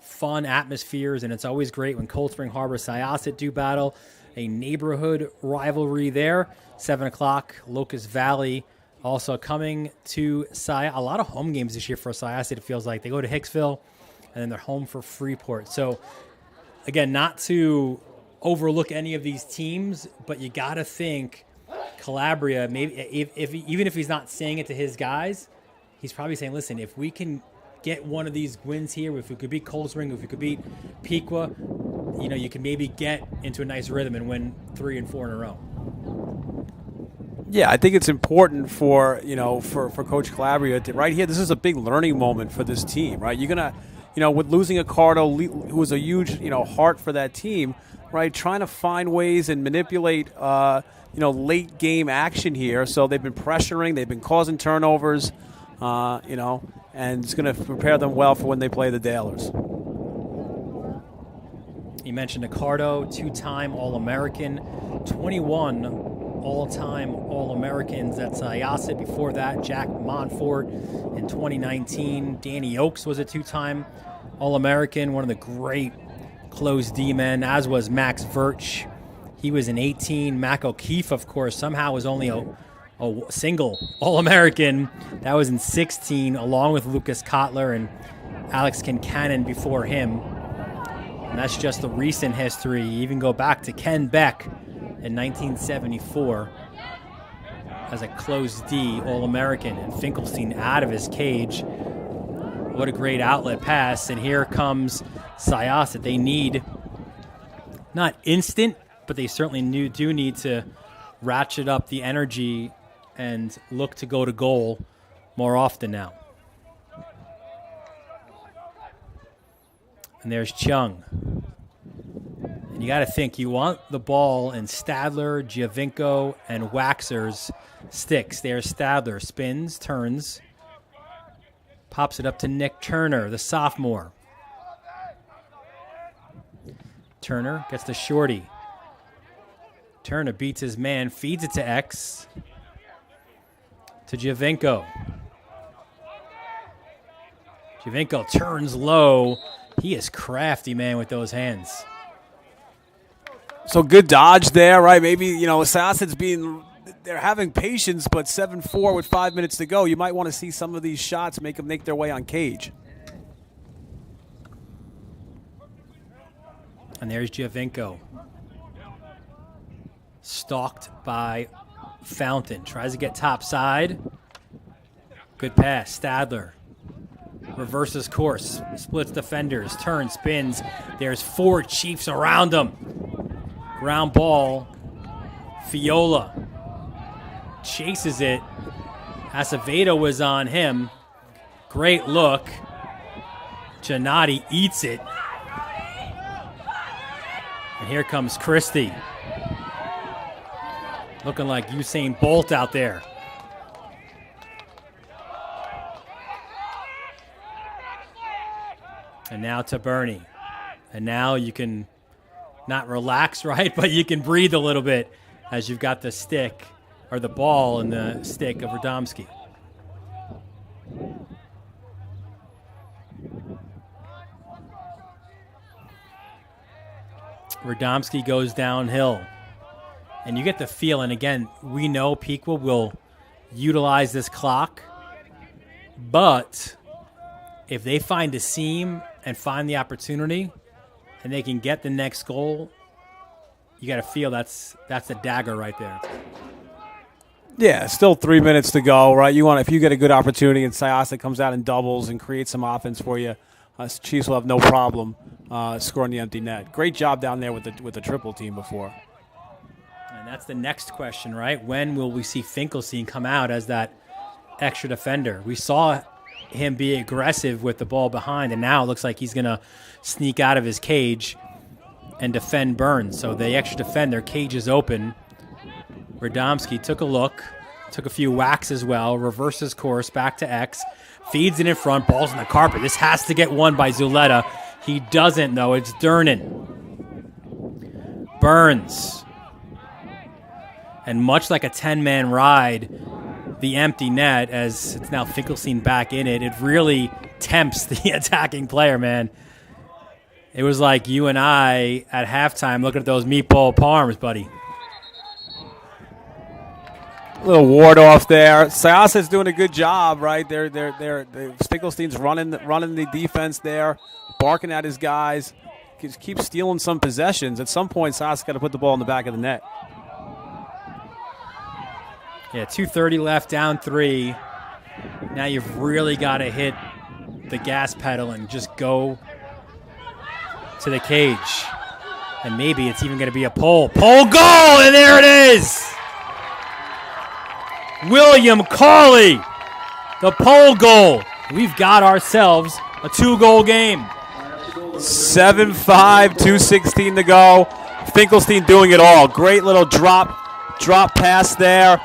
fun atmospheres, and it's always great when Cold Spring Harbor Syosset do battle. A neighborhood rivalry there. 7 o'clock, Locust Valley also coming to Syosset. A lot of home games this year for Syosset, it feels like. They go to Hicksville, and then they're home for Freeport. So, again, not to overlook any of these teams, but you got to think Calabria, maybe even if he's not saying it to his guys, he's probably saying, listen, if we can get one of these wins here, if we could beat Cold Spring, if we could beat Pequa, you can maybe get into a nice rhythm and win 3 and 4 in a row. Yeah, I think it's important for Coach Calabria right here. This is a big learning moment for this team, right? You're gonna, with losing Accardo, who was a huge, heart for that team, right? Trying to find ways and manipulate, late game action here. So they've been pressuring, they've been causing turnovers, and it's going to prepare them well for when they play the Dalers. You mentioned Accardo, 2-time All-American, 21 all-time All-Americans at Syosset. Before that, Jack Montfort in 2019. Danny Oakes was a 2-time All-American, one of the great close D-men, as was Max Verch. He was in 18. Mac O'Keefe, of course, somehow was only a single All-American. That was in 16, along with Lucas Kotler and Alex Kincannon before him. And that's just the recent history. You even go back to Ken Beck in 1974 as a close D All-American, and Finkelstein out of his cage. What a great outlet pass. And here comes Syosset. They need, not instant, but they certainly do need to ratchet up the energy and look to go to goal more often now. And there's Chung. And you got to think, you want the ball in Stadler, Giovinco, and Waxer's sticks. There's Stadler, spins, turns, pops it up to Nick Turner, the sophomore. Turner gets the shorty. Turner beats his man, feeds it to X. To Giovinco. Giovinco turns low. He is crafty, man, with those hands. So good dodge there, right? Maybe, Syosset's they're having patience, but 7-4 with 5 minutes to go. You might want to see some of these shots make them make their way on cage. And there's Giovinco. Stalked by Fountain. Tries to get top side. Good pass. Stadler. Reverses course. Splits defenders. Turns. Spins. There's 4 Chiefs around him. Ground ball. Fiola. Chases it. Acevedo was on him. Great look. Giannotti eats it. And here comes Christie. Looking like Usain Bolt out there. And now to Bernie. And now you can not relax, right? But you can breathe a little bit as you've got the stick, or the ball in the stick of Radomski. Radomski goes downhill. And you get the feeling, again, we know Pequa will utilize this clock. But if they find a seam and find the opportunity and they can get the next goal, you got to feel that's a dagger right there. Yeah, still 3 minutes to go, right? If you get a good opportunity and Syosset comes out and doubles and creates some offense for you, Chiefs will have no problem scoring the empty net. Great job down there with the triple team before. And that's the next question, right? When will we see Finkelstein come out as that extra defender? We saw him be aggressive with the ball behind, and now it looks like he's going to sneak out of his cage and defend Burns. So the extra defender, cage is open. Radomski took a look, took a few whacks as well, reverses course back to X, feeds it in front, ball's on the carpet. This has to get won by Zuleta. He doesn't, though. It's Durnan. Burns. And much like a 10-man ride, the empty net, as it's now Finkelstein back in it, it really tempts the attacking player, man. It was like you and I at halftime looking at those meatball parms, buddy. Little ward off there. Syosset's doing a good job, right? They're Finkelstein's running the defense there, barking at his guys. Just keep stealing some possessions. At some point, Syosset's got to put the ball in the back of the net. Yeah, 2:30 left, down 3. Now you've really got to hit the gas pedal and just go to the cage. And maybe it's even going to be a pole. Pole goal, and there it is! William Cawley, the pole goal. We've got ourselves a 2-goal game. 7-5, 2:16 to go. Finkelstein doing it all. Great little drop pass there.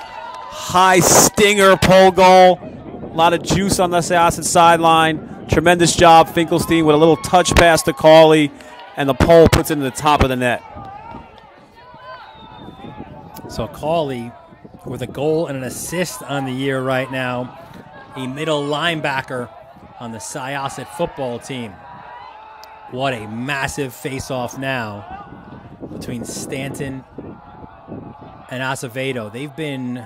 High stinger pole goal. A lot of juice on the Syosset sideline. Tremendous job, Finkelstein, with a little touch pass to Cawley, and the pole puts it in the top of the net. So Cawley with a goal and an assist on the year right now. A middle linebacker on the Syosset football team. What a massive face-off now between Stanton and Acevedo. They've been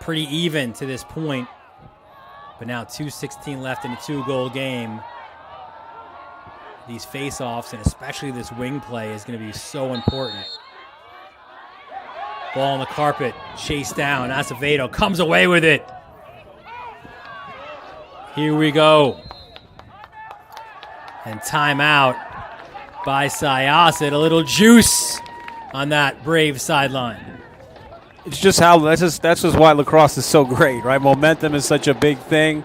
pretty even to this point, but now 2:16 left in a 2-goal game. These face-offs, and especially this wing play, is going to be so important. Ball on the carpet, chased down. Acevedo comes away with it. Here we go. And timeout by Syosset. A little juice on that Brave sideline. It's just that's just why lacrosse is so great, right? Momentum is such a big thing.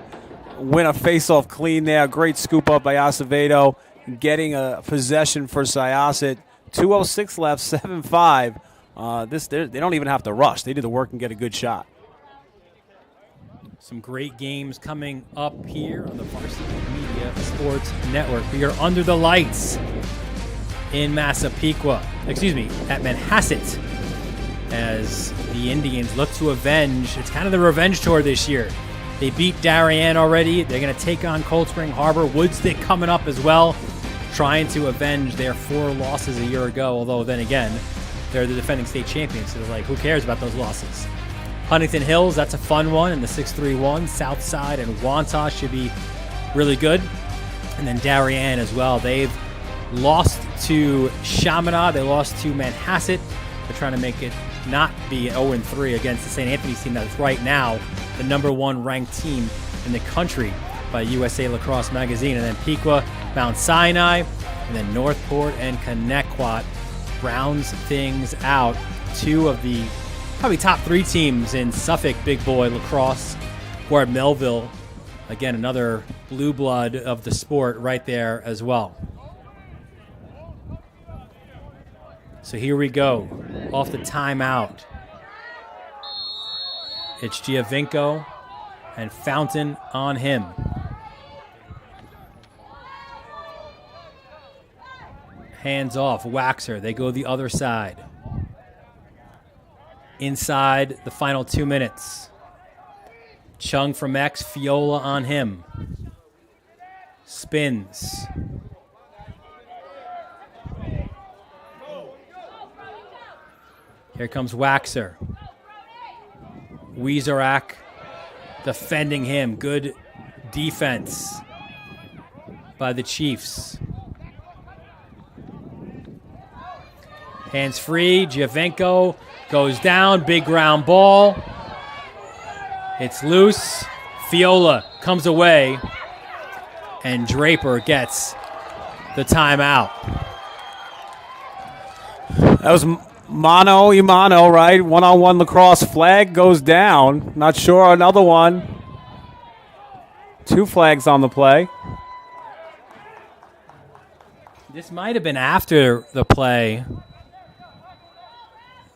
Win a face-off clean there. Great scoop up by Acevedo. Getting a possession for Syosset. 2:06 left, 7-5. They don't even have to rush. They do the work and get a good shot. Some great games coming up here on the Varsity Media Sports Network. We are under the lights in Massapequa, at Manhasset, as the Indians look to avenge. It's kind of the revenge tour this year. They beat Darien already. They're going to take on Cold Spring Harbor. Woodstick coming up as well, trying to avenge their 4 losses a year ago, although then again, they're the defending state champions, so they're like, who cares about those losses? Huntington Hills, that's a fun one in the 6-3-1. Southside and Wantaw should be really good. And then Darien as well. They've lost to Chaminade. They lost to Manhasset. They're trying to make it not be 0-3 against the St. Anthony's team that's right now the #1 ranked team in the country by USA Lacrosse Magazine. And then Pequot, Mount Sinai, and then Northport and Connecticut rounds things out. 2 of the probably top 3 teams in Suffolk Big Boy Lacrosse. We're at Melville. Again, another blue blood of the sport right there as well. So here we go, off the timeout. It's Giovinco and Fountain on him. Hands off, Waxer. They go the other side. Inside the final 2 minutes. Chung from X, Fiola on him. Spins. Here comes Waxer. Wieserak defending him. Good defense by the Chiefs. Hands free. Giovenko goes down. Big ground ball. It's loose. Fiola comes away. And Draper gets the timeout. That was mano y mano, right? One-on-one lacrosse. Flag goes down. Not sure. Another one. 2 flags on the play. This might have been after the play.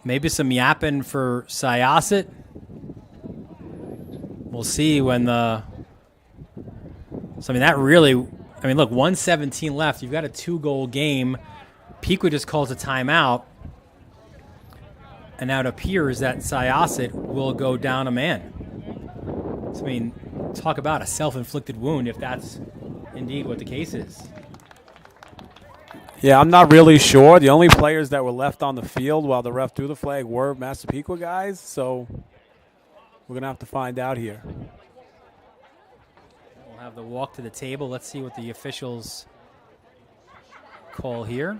Maybe some yapping for Syosset. We'll see when the... So, that really... look, 1:17 left. You've got a 2-goal game. Pequa just calls a timeout. And now it appears that Syosset will go down a man. So, talk about a self-inflicted wound if that's indeed what the case is. Yeah, I'm not really sure. The only players that were left on the field while the ref threw the flag were Massapequa guys, so we're going to have to find out here. We'll have the walk to the table. Let's see what the officials call here.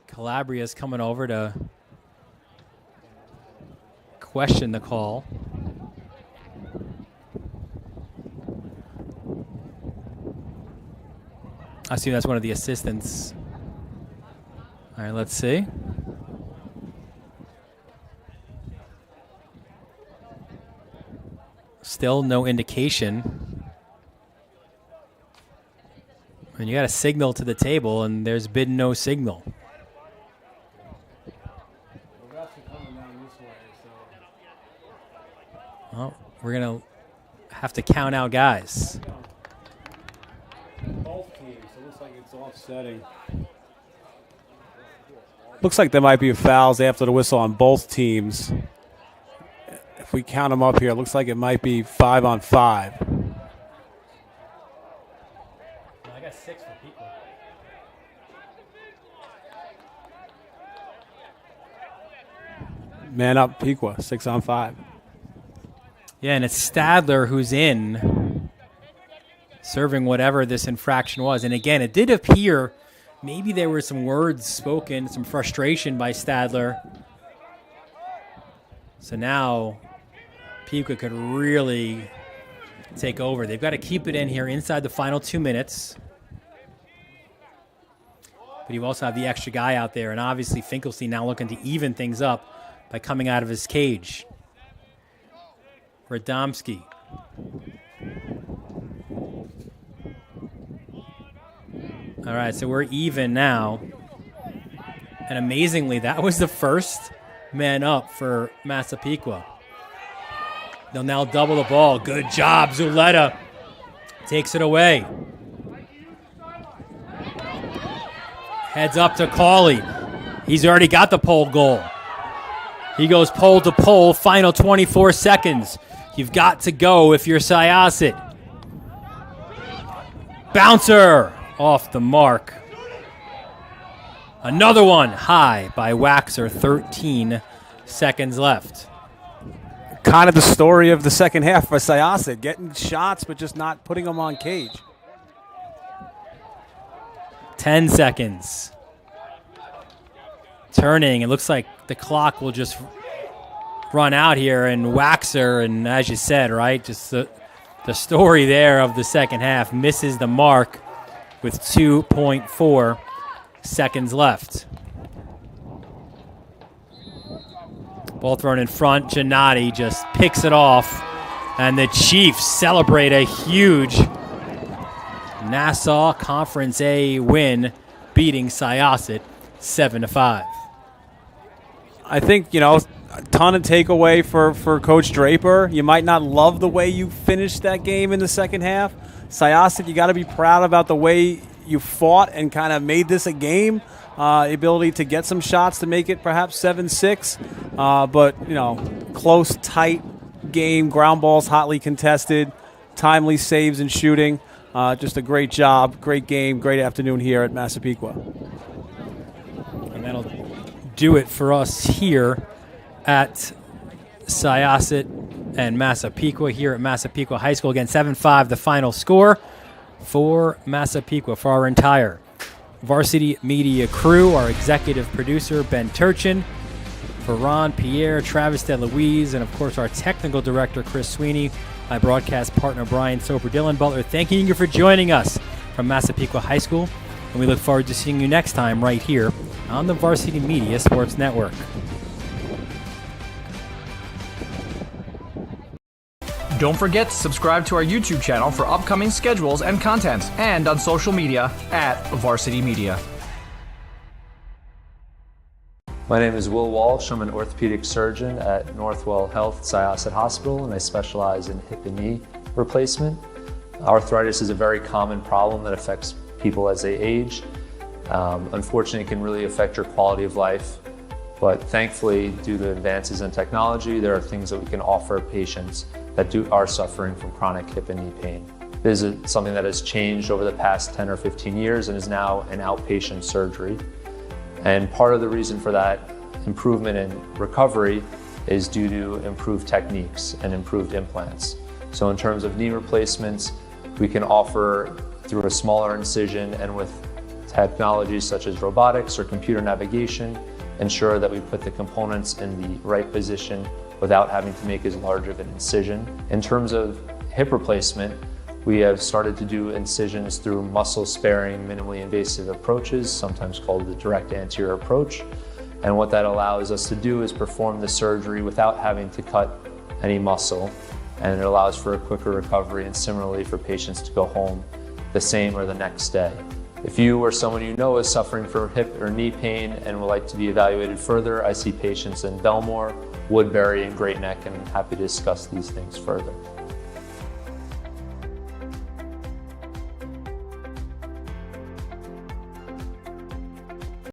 Calabria's coming over to question the call. I assume that's one of the assistants. All right, let's see. Still no indication. And you got a signal to the table, and there's been no signal. Well, we're going to have to count out guys. Both teams, so it looks like it's offsetting. Looks like there might be fouls after the whistle on both teams. If we count them up here, it looks like it might be 5-on-5. I got 6 for people. Man up, Pequa, 6-on-5. Yeah, and it's Stadler who's in, serving whatever this infraction was. And again, it did appear maybe there were some words spoken, some frustration by Stadler. So now Pequa could really take over. They've got to keep it in here inside the final 2 minutes. But you also have the extra guy out there, and obviously Finkelstein now looking to even things up by coming out of his cage. Radomski. All right, so we're even now. And amazingly, that was the first man up for Massapequa. They'll now double the ball. Good job. Zuleta takes it away. Heads up to Cawley. He's already got the pole goal. He goes pole to pole. Final 24 seconds. You've got to go if you're Syosset. Bouncer off the mark. Another one high by Waxer. 13 seconds left. Kind of the story of the second half for Syosset. Getting shots, but just not putting them on cage. 10 seconds. Turning. It looks like the clock will just run out here. And Waxer, and as you said, right, just the story there of the second half, misses the mark with 2.4 seconds left. Ball thrown in front. Gennady just picks it off. And the Chiefs celebrate a huge Nassau Conference A win, beating Syosset 7-5. I think, a ton of takeaway for Coach Draper. You might not love the way you finished that game in the second half. Syosset, you got to be proud about the way you fought and kind of made this a game. The ability to get some shots to make it perhaps 7-6. But, close, tight game. Ground balls hotly contested. Timely saves and shooting. Just a great job, great game, great afternoon here at Massapequa. And that'll do it for us here at Syosset and Massapequa here at Massapequa High School. Again, 7-5 the final score for Massapequa. For our entire Varsity Media crew, our executive producer, Ben Turchin, for Ron, Pierre, Travis DeLuise, and of course our technical director, Chris Sweeney, my broadcast partner, Brian Soper, Dylan Butler, thanking you for joining us from Massapequa High School. And we look forward to seeing you next time right here on the Varsity Media Sports Network. Don't forget to subscribe to our YouTube channel for upcoming schedules and content, and on social media at Varsity Media. My name is Will Walsh. I'm an orthopedic surgeon at Northwell Health Syosset Hospital, and I specialize in hip and knee replacement. Arthritis is a very common problem that affects people as they age. Unfortunately, it can really affect your quality of life, but thankfully, due to advances in technology, there are things that we can offer patients that are suffering from chronic hip and knee pain. This is something that has changed over the past 10 or 15 years and is now an outpatient surgery. And part of the reason for that improvement in recovery is due to improved techniques and improved implants. So in terms of knee replacements, we can offer through a smaller incision and with technologies such as robotics or computer navigation, ensure that we put the components in the right position without having to make as large of an incision. In terms of hip replacement, we have started to do incisions through muscle-sparing, minimally invasive approaches, sometimes called the direct anterior approach. And what that allows us to do is perform the surgery without having to cut any muscle. And it allows for a quicker recovery, and similarly for patients to go home the same or the next day. If you or someone you know is suffering from hip or knee pain and would like to be evaluated further, I see patients in Belmore, Woodbury, and Great Neck, and I'm happy to discuss these things further.